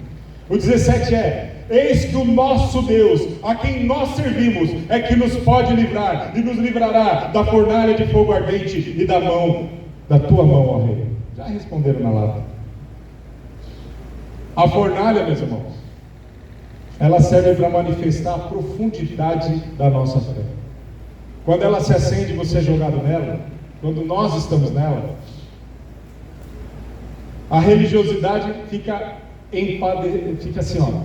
O 17 é: eis que o nosso Deus, a quem nós servimos, é que nos pode livrar, e nos livrará da fornalha de fogo ardente e da tua mão, ó rei. Já responderam na lata. A fornalha, meus irmãos, ela serve para manifestar a profundidade da nossa fé. Quando ela se acende, você é jogado nela. Quando nós estamos nela, a religiosidade fica assim, ó,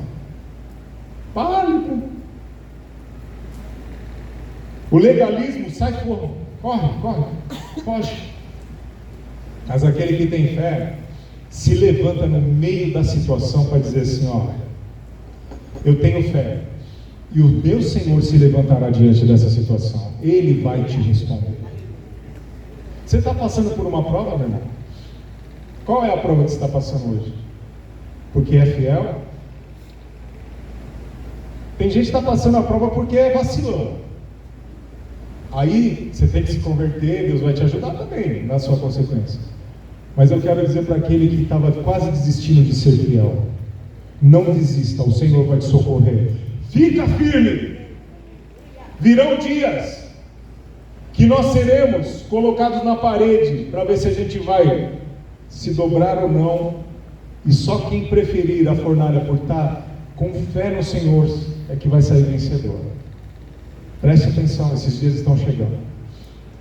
pálido. O legalismo sai fora, corre, foge. Mas aquele que tem fé se levanta no meio da situação para dizer assim: ó, eu tenho fé, e o meu Senhor se levantará diante dessa situação, Ele vai te responder. Você está passando por uma prova, meu irmão? Qual é a prova que você está passando hoje? Porque é fiel? Tem gente que está passando a prova porque é vacilão. Aí você tem que se converter, Deus vai te ajudar também na sua consequência. Mas eu quero dizer para aquele que estava quase desistindo de ser fiel: não desista, o Senhor vai te socorrer. Fica firme. Virão dias que nós seremos colocados na parede para ver se a gente vai se dobrar ou não. E só quem preferir a fornalha por estar com fé no Senhor é que vai sair vencedor. Preste atenção, esses dias estão chegando.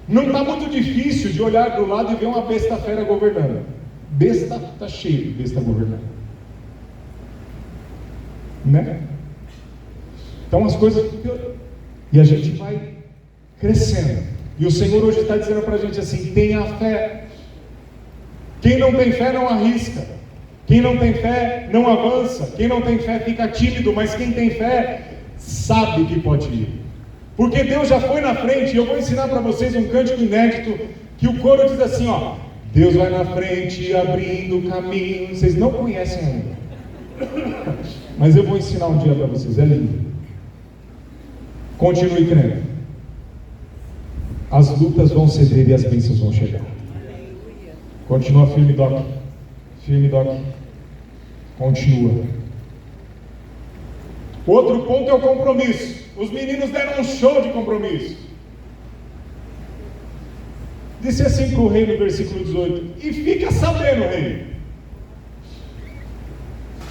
Não está muito difícil de olhar para o lado e ver uma besta fera governando. Besta está cheio de besta governando, né? Então as coisas ficam, e a gente vai crescendo. E o Senhor hoje está dizendo para a gente assim: tenha fé. Quem não tem fé não arrisca. Quem não tem fé não avança. Quem não tem fé fica tímido. Mas quem tem fé sabe que pode ir, porque Deus já foi na frente. E eu vou ensinar para vocês um cântico inédito, que o coro diz assim, ó: Deus vai na frente abrindo o caminho. Vocês não conhecem ainda, mas eu vou ensinar um dia para vocês, é lindo. Continue crendo. As lutas vão ceder e as bênçãos vão chegar. Continua firme, Doc. Firme, Doc. Continua. Outro ponto é o compromisso. Os meninos deram um show de compromisso. Disse assim para o rei no versículo 18: e fica sabendo, rei,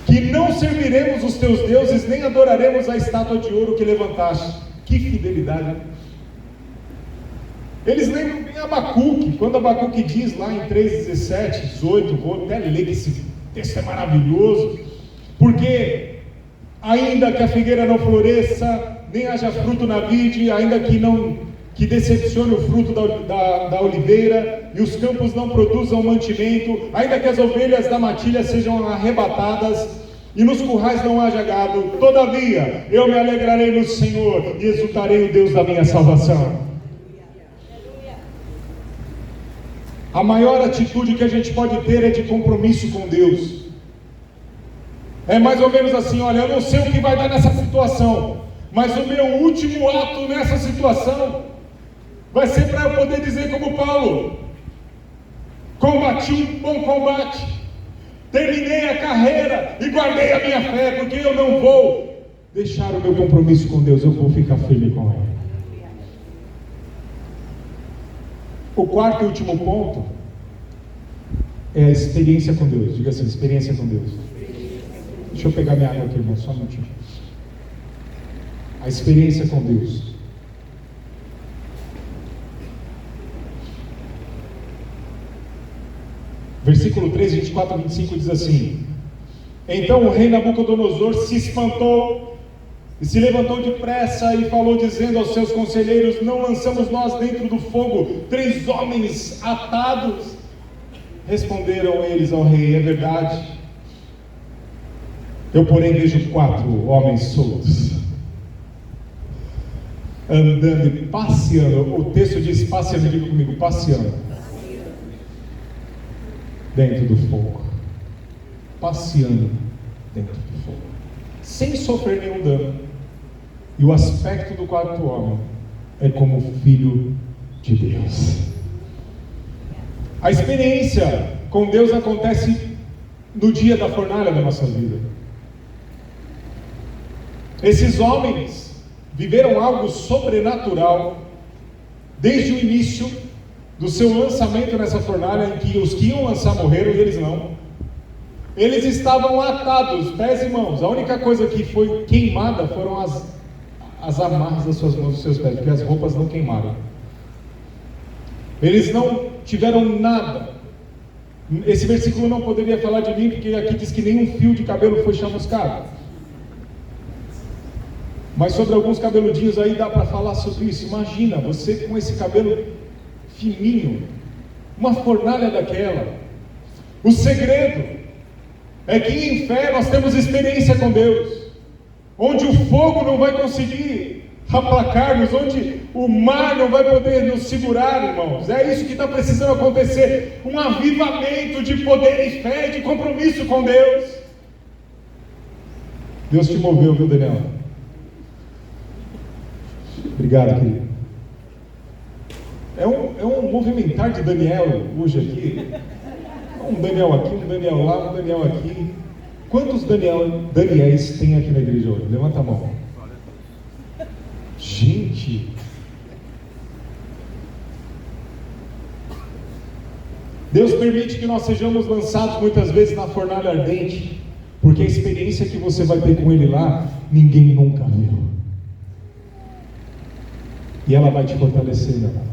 que não serviremos os teus deuses, nem adoraremos a estátua de ouro que levantaste. Que fidelidade! Eles lembram bem Abacuque, quando Abacuque diz lá em 3:17, 18, vou até ler que esse texto é maravilhoso, porque ainda que a figueira não floresça, nem haja fruto na vide, ainda que decepcione o fruto da oliveira, e os campos não produzam mantimento, ainda que as ovelhas da matilha sejam arrebatadas e nos currais não haja gado, todavia eu me alegrarei no Senhor e exultarei o Deus da minha salvação. A maior atitude que a gente pode ter é de compromisso com Deus. É mais ou menos assim: olha, eu não sei o que vai dar nessa situação, mas o meu último ato nessa situação vai ser para eu poder dizer como Paulo: combati um bom combate, terminei a carreira e guardei a minha fé, porque eu não vou deixar o meu compromisso com Deus, eu vou ficar firme com Ele. O quarto e último ponto é a experiência com Deus. Diga assim: experiência com Deus. Deixa eu pegar minha água aqui, irmão, só um minutinho. A experiência com Deus. Versículo 3, 24 e 25 diz assim: então o rei Nabucodonosor se espantou e se levantou depressa e falou, dizendo aos seus conselheiros: não lançamos nós dentro do fogo 3 homens atados? Responderam eles ao rei: é verdade. Eu, porém, vejo 4 homens soltos, andando e passeando. O texto diz passeando, diga comigo, passeando dentro do fogo. Passeando dentro do fogo, sem sofrer nenhum dano. E o aspecto do 4º homem é como filho de Deus. A experiência com Deus acontece no dia da fornalha da nossa vida. Esses homens viveram algo sobrenatural desde o início do seu lançamento nessa fornalha, em que os que iam lançar morreram e eles não. Eles estavam atados, pés e mãos. A única coisa que foi queimada foram as amarras das suas mãos e dos seus pés, porque as roupas não queimaram. Eles não tiveram nada. Esse versículo não poderia falar de mim, porque aqui diz que nenhum fio de cabelo foi chamuscado. Mas sobre alguns cabeludinhos aí dá para falar sobre isso. Imagina você com esse cabelo fininho, uma fornalha daquela. O segredo é que em fé nós temos experiência com Deus, onde o fogo não vai conseguir aplacar-nos, onde o mar não vai poder nos segurar, irmãos. É isso que está precisando acontecer, um avivamento de poder e fé, de compromisso com Deus. Deus te moveu, viu, Daniel? Obrigado, querido. É um movimentar de Daniel hoje aqui. Um Daniel aqui, um Daniel lá, um Daniel aqui. Quantos Daniéis tem aqui na igreja hoje? Levanta a mão. Gente, Deus permite que nós sejamos lançados muitas vezes na fornalha ardente, porque a experiência que você vai ter com Ele lá, ninguém nunca viu. E ela vai te fortalecer, meu irmão.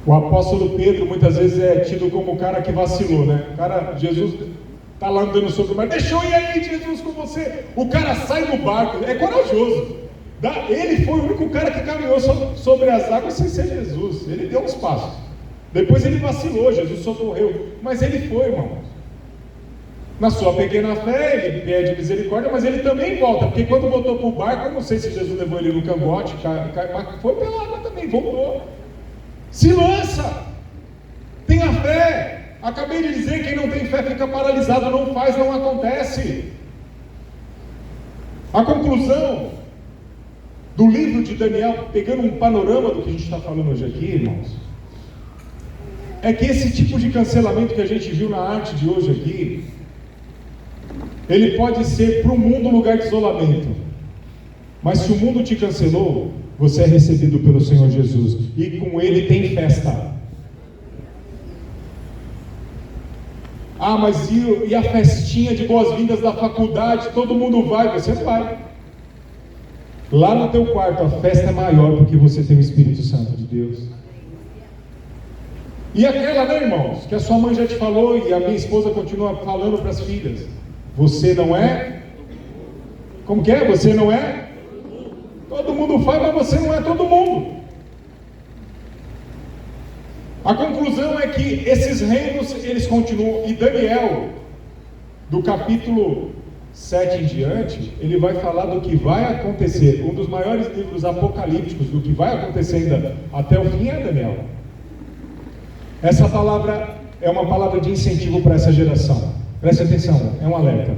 O apóstolo Pedro muitas vezes é tido como o cara que vacilou, né? O cara, Jesus está lá andando sobre o mar, deixa eu ir aí, Jesus, com você. O cara sai do barco, é corajoso. Ele foi o único cara que caminhou sobre as águas sem ser Jesus. Ele deu uns passos. Depois ele vacilou, Jesus socorreu. Mas ele foi, irmãos. Na sua pequena fé, ele pede misericórdia, mas ele também volta, porque quando voltou para o barco, eu não sei se Jesus levou ele no cangote, mas foi pela água também, voltou. Se lança, tenha fé. Acabei de dizer, quem não tem fé fica paralisado, não faz, não acontece. A conclusão do livro de Daniel, pegando um panorama do que a gente está falando hoje aqui, irmãos, é que esse tipo de cancelamento que a gente viu na arte de hoje aqui, ele pode ser para o mundo um lugar de isolamento, mas se o mundo te cancelou, você é recebido pelo Senhor Jesus, e com Ele tem festa. Ah, mas e a festinha de boas-vindas da faculdade? Todo mundo vai, você vai. Lá no teu quarto a festa é maior, porque você tem o Espírito Santo de Deus. E aquela, né, irmãos, que a sua mãe já te falou, e a minha esposa continua falando para as filhas: você não é? Como que é? Você não é? Todo mundo faz, mas você não é todo mundo. A conclusão é que esses reinos, eles continuam, e Daniel, do capítulo 7 em diante, ele vai falar do que vai acontecer. Um dos maiores livros apocalípticos do que vai acontecer ainda até o fim é Daniel. Essa palavra é uma palavra de incentivo para essa geração. Preste atenção, é um alerta.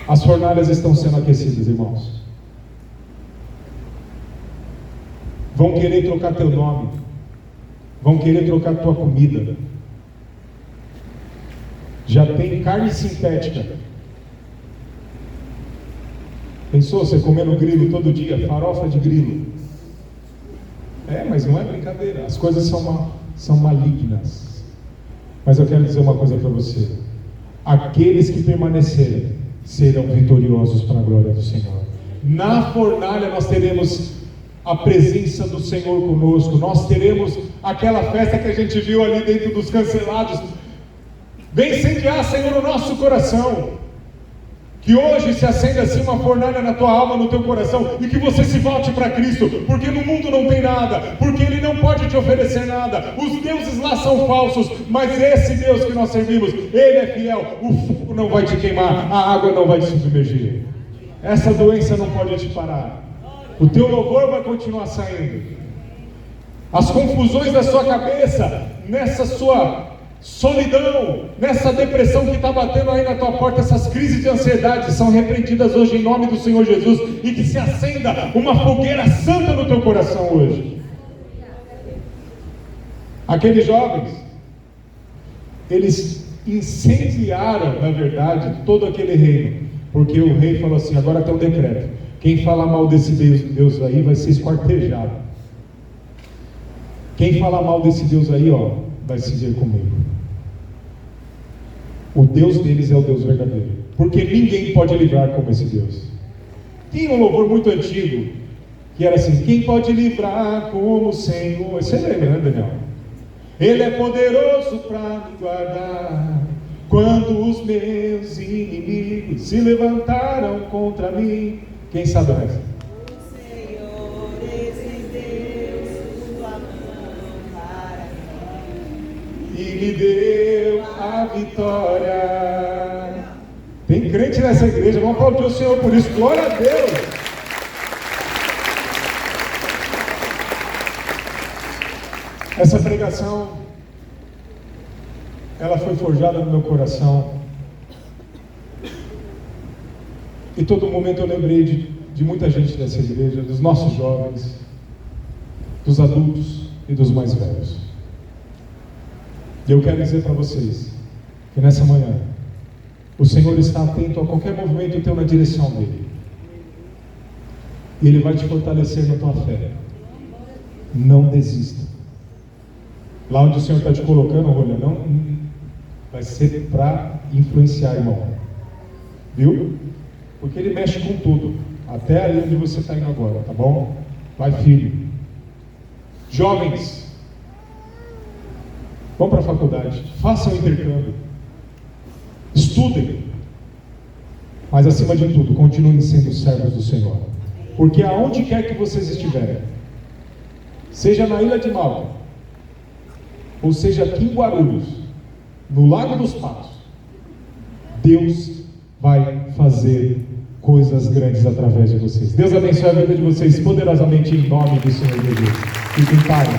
As fornalhas estão sendo aquecidas, irmãos. Vão querer trocar teu nome, vão querer trocar tua comida. Já tem carne sintética. Pensou você comendo grilo todo dia, farofa de grilo? Mas não é brincadeira, as coisas são malignas. Mas eu quero dizer uma coisa para você: aqueles que permanecerem serão vitoriosos para a glória do Senhor. Na fornalha nós teremos a presença do Senhor conosco, nós teremos aquela festa que a gente viu ali dentro dos cancelados. Vem incendiar, Senhor, o nosso coração. Que hoje se acenda assim uma fornalha na tua alma, no teu coração, e que você se volte para Cristo, porque no mundo não tem nada, porque Ele não pode te oferecer nada. Os deuses lá são falsos, mas esse Deus que nós servimos, Ele é fiel. O fogo não vai te queimar, a água não vai te submergir. Essa doença não pode te parar. O teu louvor vai continuar saindo. As confusões da sua cabeça, nessa sua solidão, nessa depressão que está batendo aí na tua porta, essas crises de ansiedade são repreendidas hoje em nome do Senhor Jesus, e que se acenda uma fogueira santa no teu coração hoje. Aqueles jovens, eles incendiaram, na verdade, todo aquele reino, porque o rei falou assim: agora tem um decreto, quem falar mal desse Deus aí vai ser esquartejado. Quem falar mal desse Deus aí, vai se ver comigo. O Deus deles é o Deus verdadeiro, porque ninguém pode livrar como esse Deus. Tinha um louvor muito antigo que era assim: quem pode livrar como o Senhor? Você lembra, né, Daniel? Ele é poderoso para me guardar quando os meus inimigos se levantaram contra mim. Quem sabe o resto? E me deu a vitória. Tem crente nessa igreja, vamos aplaudir o Senhor por isso, glória a Deus. Essa pregação, ela foi forjada no meu coração, e todo momento eu lembrei de muita gente dessa igreja, dos nossos jovens, dos adultos e dos mais velhos. E eu quero dizer para vocês que nessa manhã o Senhor está atento a qualquer movimento teu na direção dele, e Ele vai te fortalecer na tua fé. Não desista. Lá onde o Senhor está te colocando, olha, não vai ser para influenciar, irmão, viu? Porque Ele mexe com tudo, até aí onde você está indo agora, tá bom? Vai firme. Jovens, vão para a faculdade, façam o intercâmbio, estudem, mas acima de tudo, continuem sendo servos do Senhor, porque aonde quer que vocês estiverem, seja na Ilha de Malta, ou seja aqui em Guarulhos, no Lago dos Patos, Deus vai fazer coisas grandes através de vocês. Deus abençoe a vida de vocês poderosamente em nome do Senhor Jesus. Fiquem em paz.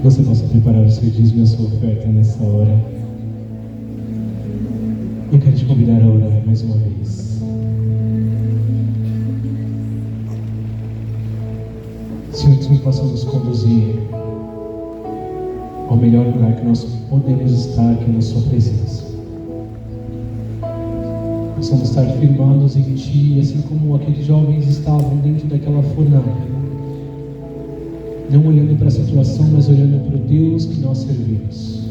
Você possa preparar o seu dízimo e a sua oferta nessa hora. Eu quero te convidar a orar mais uma vez. Senhor possa nos conduzir ao melhor lugar que nós podemos estar, que é na Sua presença. Possamos estar firmados em Ti, assim como aqueles jovens estavam dentro daquela fornalha, não olhando para a situação, mas olhando para o Deus que nós servimos.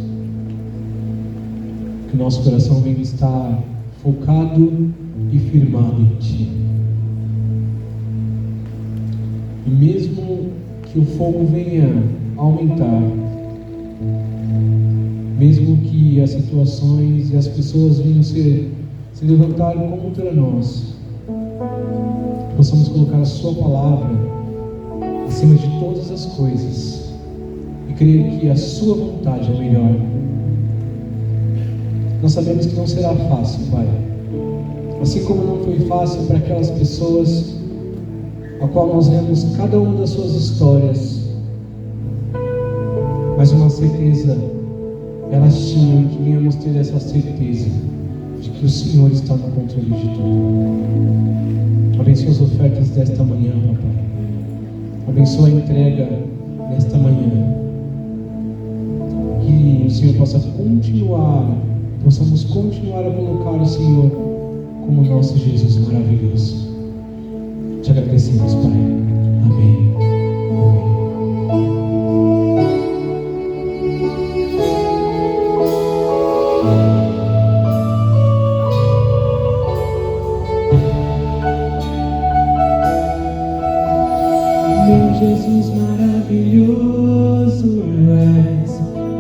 Que o nosso coração venha estar focado e firmado em Ti. E mesmo que o fogo venha aumentar, mesmo que as situações e as pessoas venham se levantar contra nós, possamos colocar a Sua palavra acima de todas as coisas e crer que a Sua vontade é melhor. Nós sabemos que não será fácil, Pai, assim como não foi fácil para aquelas pessoas a qual nós lemos cada uma das suas histórias, mas uma certeza elas tinham, que venhamos ter essa certeza de que o Senhor está no controle de tudo. Abençoa as ofertas desta manhã, Papai. Abençoa a entrega nesta manhã. Que o Senhor possamos continuar a colocar o Senhor como nosso Jesus maravilhoso. Te agradecemos, Pai. Amém. Meu Jesus maravilhoso és,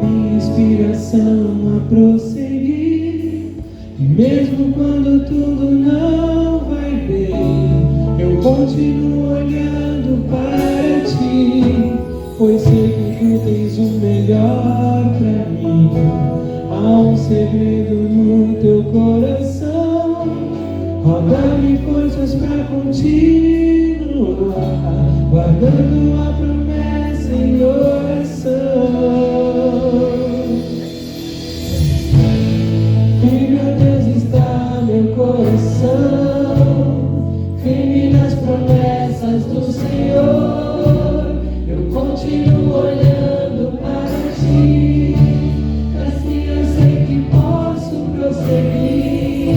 minha inspiração a prosseguir. E mesmo quando tudo não vai bem, eu continuo olhando para Ti, pois sei que Tu tens o melhor para mim. Há um segredo no Teu coração, roda-me forças para continuar, guardando a promessa em oração. E meu Deus está meu coração, firme nas promessas do Senhor. Eu continuo olhando para Ti, assim eu sei que posso prosseguir.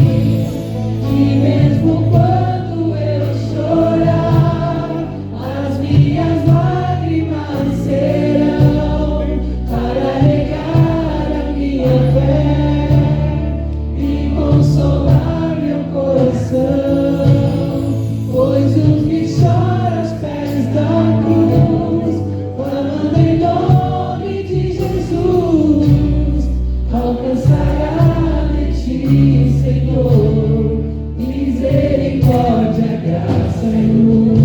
E mesmo quando eu chorar, as minhas lágrimas serão para regar a minha fé e consolar meu coração. Pois os que choram aos pés da cruz, clamando em nome de Jesus, alcançará de Ti, Senhor, misericórdia, graça e luz.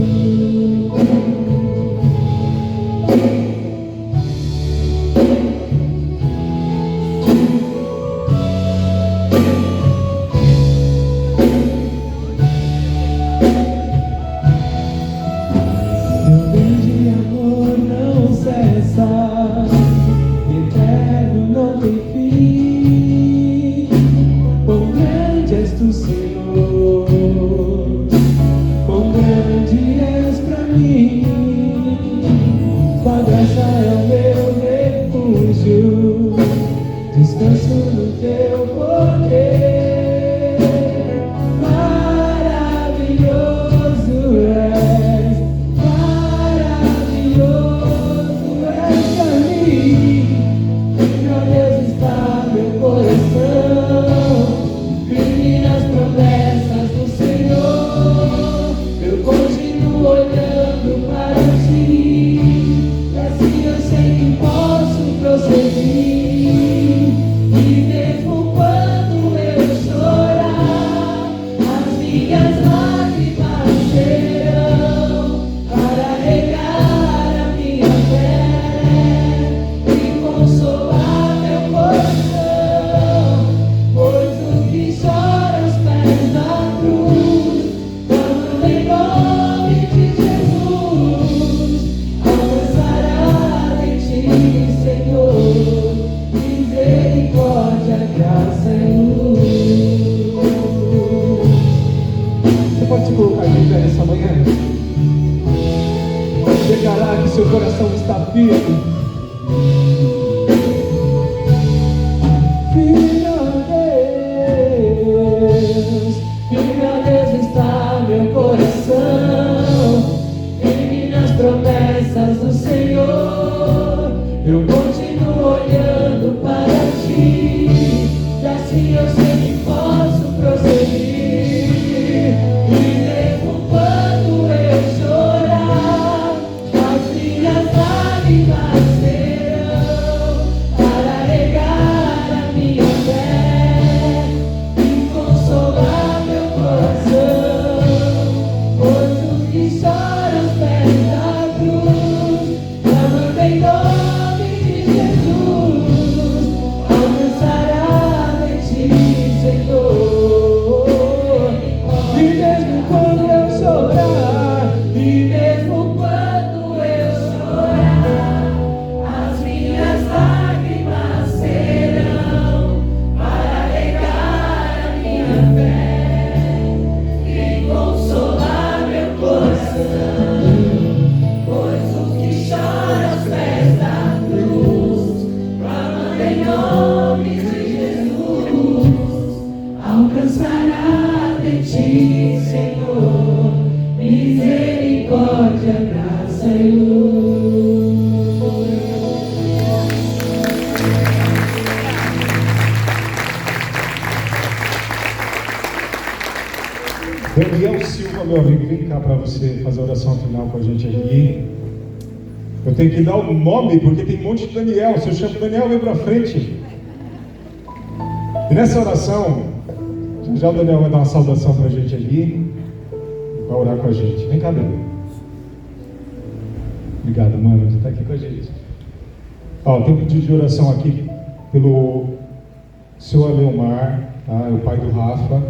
Meu grande amor não cessa, eterno não tem fim. Quão grande és Tu, Senhor, quão grande és pra mim. Tua graça é o meu refúgio, descanso no Teu poder. Diga lá que seu coração está firme. Firme, ó Deus, está meu coração, firme nas promessas do Senhor. Eu continuo olhando para ti, e assim eu sei que posso prosseguir. E mesmo quando eu chorar, as minhas lágrimas serão para regar a minha fé e consolar meu coração. Pois os que choram aos pés da cruz, clamando em nome de Jesus, alcançará de ti, Senhor. E mesmo quando eu chorar, e mesmo quando eu chorar, as minhas lágrimas serão para regar a minha fé e consolar meu coração. Pois os que choram aos pés da cruz, clamando em nome de Jesus, alcançará de ti, Senhor, misericórdia, graça e luz. Daniel Silva, meu amigo, vem cá para você fazer a oração final com a gente aqui. Eu tenho que dar o nome, porque tem um monte de Daniel. Se eu chamo Daniel, vem para frente. E nessa oração, já o Daniel vai dar uma saudação para a gente aqui, vai orar com a gente. Vem cá, Daniel. Obrigado, mano, por estar aqui com a gente. Ó, tem um pedido de oração aqui pelo seu Aleomar, tá? É o pai do Rafa.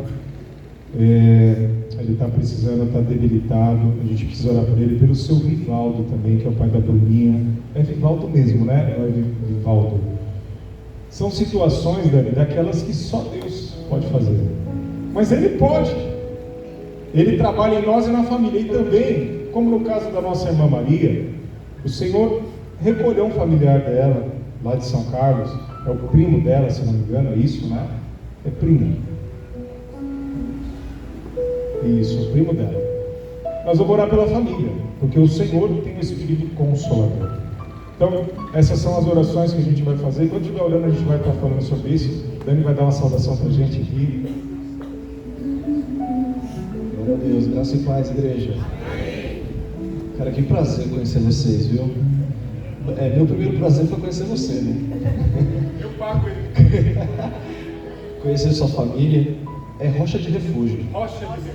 Ele está precisando, está debilitado. A gente precisa orar por ele. Pelo seu Vivaldo também, que é o pai da Bruninha. É Vivaldo mesmo, né? Não é Vivaldo. São situações, Dani, daquelas que só Deus pode fazer. Mas Ele pode. Ele trabalha em nós e na família. E também, como no caso da nossa irmã Maria, o Senhor recolheu um familiar dela, lá de São Carlos. É o primo dela, se não me engano, é isso, né? É primo. Isso, o primo dela. Nós vamos orar pela família, porque o Senhor tem o Espírito Consolador. Então, essas são as orações que a gente vai fazer. Quando estiver orando, a gente vai estar falando sobre isso. Dani vai dar uma saudação para a gente aqui. Glória a Deus, graça e paz, igreja. Cara, que prazer conhecer vocês, viu? Meu primeiro prazer foi conhecer você, né? Eu pago ele. Conhecer sua família. É Rocha de Refúgio. Rocha de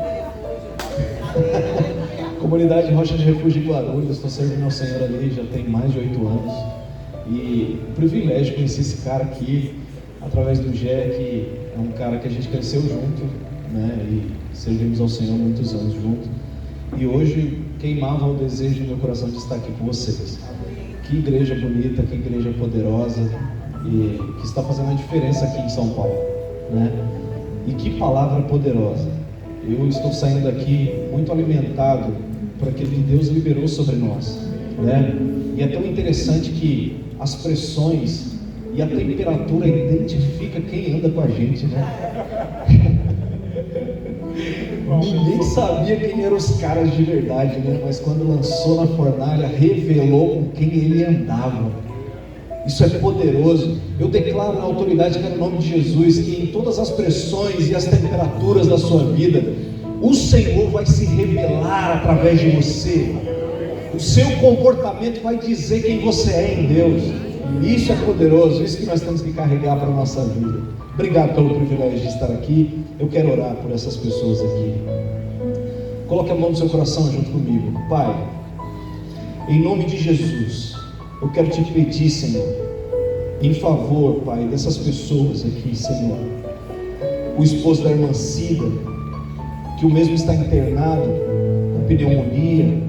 Comunidade Rocha de Refúgio de Guarulhos. Estou servindo ao Senhor ali já tem mais de 8 anos. E o privilégio de conhecer esse cara aqui através do Gé, que é um cara que a gente cresceu junto, né? E servimos ao Senhor muitos anos junto. E hoje queimava o desejo do meu coração de estar aqui com vocês. Que igreja bonita, que igreja poderosa e que está fazendo a diferença aqui em São Paulo, né? E que palavra poderosa. Eu estou saindo daqui muito alimentado por aquilo que Deus liberou sobre nós, né? E é tão interessante que as pressões e a temperatura identifica quem anda com a gente, né? Ninguém sabia quem eram os caras de verdade, né? Mas quando lançou na fornalha, revelou com quem ele andava. Isso é poderoso. Eu declaro na autoridade que é no nome de Jesus, que em todas as pressões e as temperaturas da sua vida, o Senhor vai se revelar através de você. O seu comportamento vai dizer quem você é em Deus. Isso é poderoso, isso que nós temos que carregar para a nossa vida. Obrigado pelo privilégio de estar aqui. Eu quero orar por essas pessoas aqui. Coloque a mão no seu coração junto comigo. Pai, em nome de Jesus, eu quero te pedir, Senhor, em favor, Pai, dessas pessoas aqui, Senhor. O esposo da irmã Cida, que o mesmo está internado com pneumonia.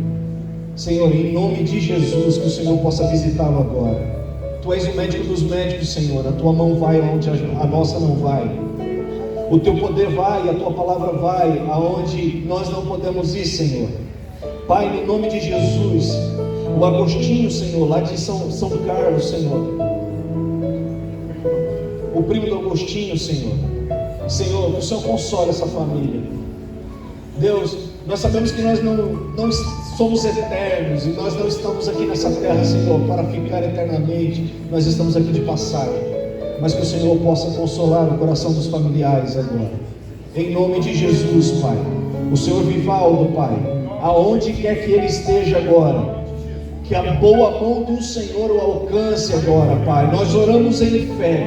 Senhor, em nome de Jesus, que o Senhor possa visitá-lo agora. Tu és o médico dos médicos, Senhor. A tua mão vai onde a nossa não vai. O teu poder vai, a tua palavra vai aonde nós não podemos ir, Senhor. Pai, no nome de Jesus, o Agostinho, Senhor, lá de São Carlos, Senhor, o primo do Agostinho, Senhor, que o Senhor console essa família. Deus, nós sabemos que nós não somos eternos, e nós não estamos aqui nessa terra, Senhor, para ficar eternamente. Nós estamos aqui de passagem, mas que o Senhor possa consolar o coração dos familiares agora, em nome de Jesus, Pai. O Senhor Vivaldo, Pai, aonde quer que ele esteja agora, que a boa mão do Senhor o alcance agora, Pai. Nós oramos em fé,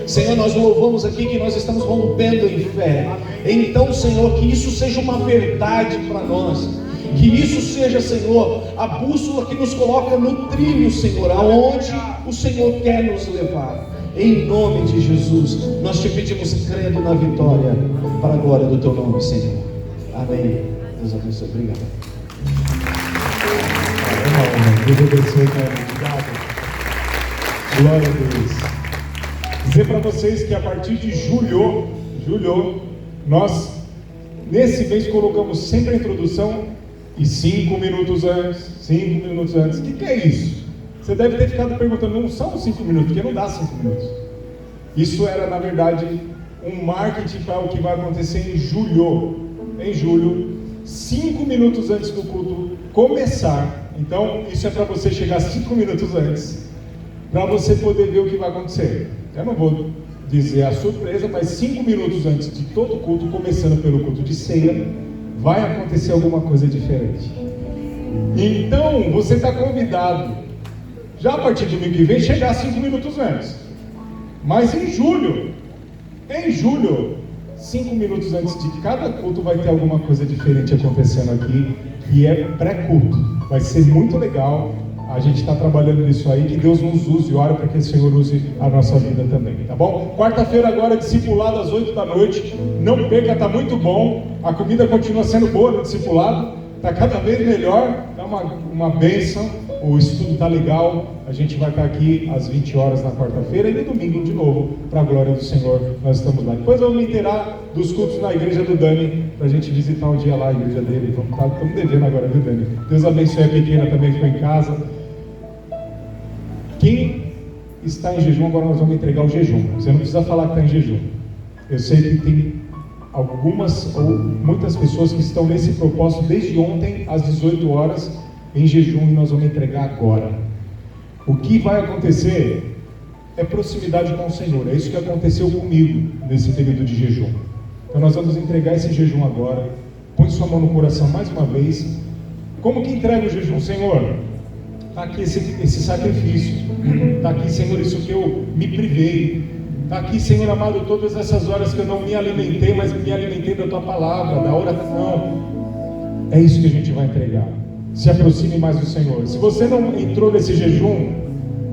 Senhor, nós louvamos aqui que nós estamos rompendo em fé. Então, Senhor, que isso seja uma verdade para nós, que isso seja, Senhor, a bússola que nos coloca no trilho, Senhor, aonde o Senhor quer nos levar. Em nome de Jesus, nós te pedimos crendo na vitória, para a glória do teu nome, Senhor. Amém. Deus abençoe. Obrigado. Deus abençoe, cara. Obrigado. Glória a Deus. Dizer para vocês que a partir de julho, nós nesse mês colocamos sempre a introdução e 5 minutos antes. O que é isso? Você deve ter ficado perguntando, não são 5 minutos, porque não dá 5 minutos. Isso era, na verdade, um marketing para o que vai acontecer em julho. Em julho, 5 minutos antes do culto começar. Então, isso é para você chegar 5 minutos antes, para você poder ver o que vai acontecer. Eu não vou dizer a surpresa, mas 5 minutos antes de todo o culto, começando pelo culto de ceia, vai acontecer alguma coisa diferente. Então, você está convidado, já a partir do domingo que vem, chegar 5 minutos antes. Mas em julho, 5 minutos antes de cada culto, vai ter alguma coisa diferente acontecendo aqui, que é pré-culto. Vai ser muito legal. A gente está trabalhando nisso aí, que Deus nos use, ora para que o Senhor use a nossa vida também, tá bom? Quarta-feira agora, discipulado às 8 da noite, não perca, está muito bom, a comida continua sendo boa no discipulado, está cada vez melhor, é uma bênção, o estudo está legal, a gente vai estar aqui às 20 horas na quarta-feira e no domingo de novo, para a glória do Senhor, nós estamos lá. Depois vamos me inteirar dos cultos na igreja do Dani, para a gente visitar um dia lá a igreja dele, estamos devendo agora, viu, Dani? Deus abençoe a pequena também que foi em casa. Quem está em jejum, agora nós vamos entregar o jejum. Você não precisa falar que está em jejum. Eu sei que tem algumas ou muitas pessoas que estão nesse propósito desde ontem às 18 horas em jejum, e nós vamos entregar agora. O que vai acontecer é proximidade com o Senhor. É isso que aconteceu comigo nesse período de jejum. Então nós vamos entregar esse jejum agora. Põe sua mão no coração mais uma vez. Como que entrega o jejum, Senhor? Está aqui esse sacrifício, está aqui, Senhor, isso que eu me privei, está aqui, Senhor amado, todas essas horas que eu não me alimentei, mas me alimentei da Tua Palavra, da oração. É isso que a gente vai entregar. Se aproxime mais do Senhor. Se você não entrou nesse jejum,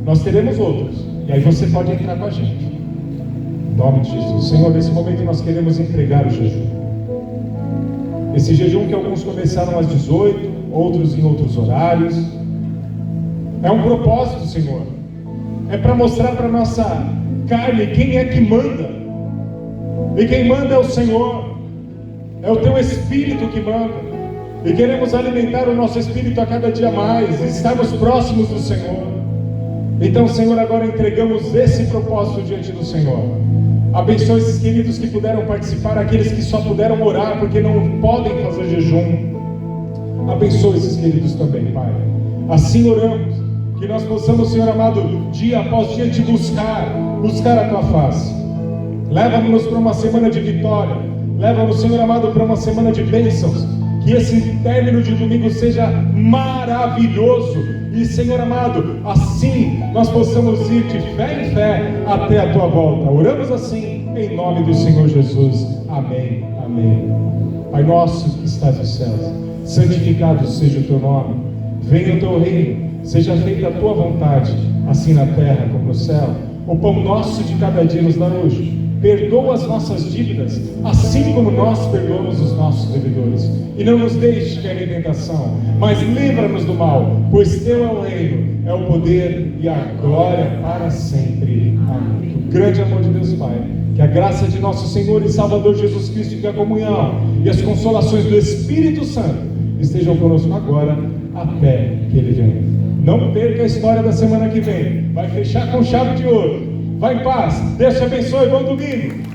nós teremos outros, e aí você pode entrar com a gente, em nome de Jesus. Senhor, nesse momento nós queremos entregar o jejum, esse jejum que alguns começaram às 18, outros em outros horários. É um propósito, Senhor. É para mostrar para a nossa carne quem é que manda. E quem manda é o Senhor. É o Teu Espírito que manda. E queremos alimentar o nosso Espírito a cada dia mais, e estarmos próximos do Senhor. Então, Senhor, agora entregamos esse propósito diante do Senhor. Abençoe esses queridos que puderam participar, aqueles que só puderam orar porque não podem fazer jejum. Abençoe esses queridos também, Pai. Assim oramos, que nós possamos, Senhor amado, dia após dia te buscar a Tua face. Leva-nos para uma semana de vitória, leva-nos, Senhor amado, para uma semana de bênçãos, que esse término de domingo seja maravilhoso, e, Senhor amado, assim nós possamos ir de fé em fé até a Tua volta. Oramos assim, em nome do Senhor Jesus, amém, amém. Pai nosso que estás nos céus, santificado seja o Teu nome, venha o Teu reino, seja feita a Tua vontade, assim na terra como no céu. O pão nosso de cada dia nos dá hoje. Perdoa as nossas dívidas, assim como nós perdoamos os nossos devedores. E não nos deixe cair em tentação, mas livra-nos do mal, pois Teu é o reino, é o poder e a glória para sempre. Amém. O grande amor de Deus Pai, que a graça de nosso Senhor e Salvador Jesus Cristo, que a comunhão e as consolações do Espírito Santo estejam conosco agora até que Ele venha. Não perca a história da semana que vem. Vai fechar com chave de ouro. Vai em paz. Deus te abençoe. Bom domingo.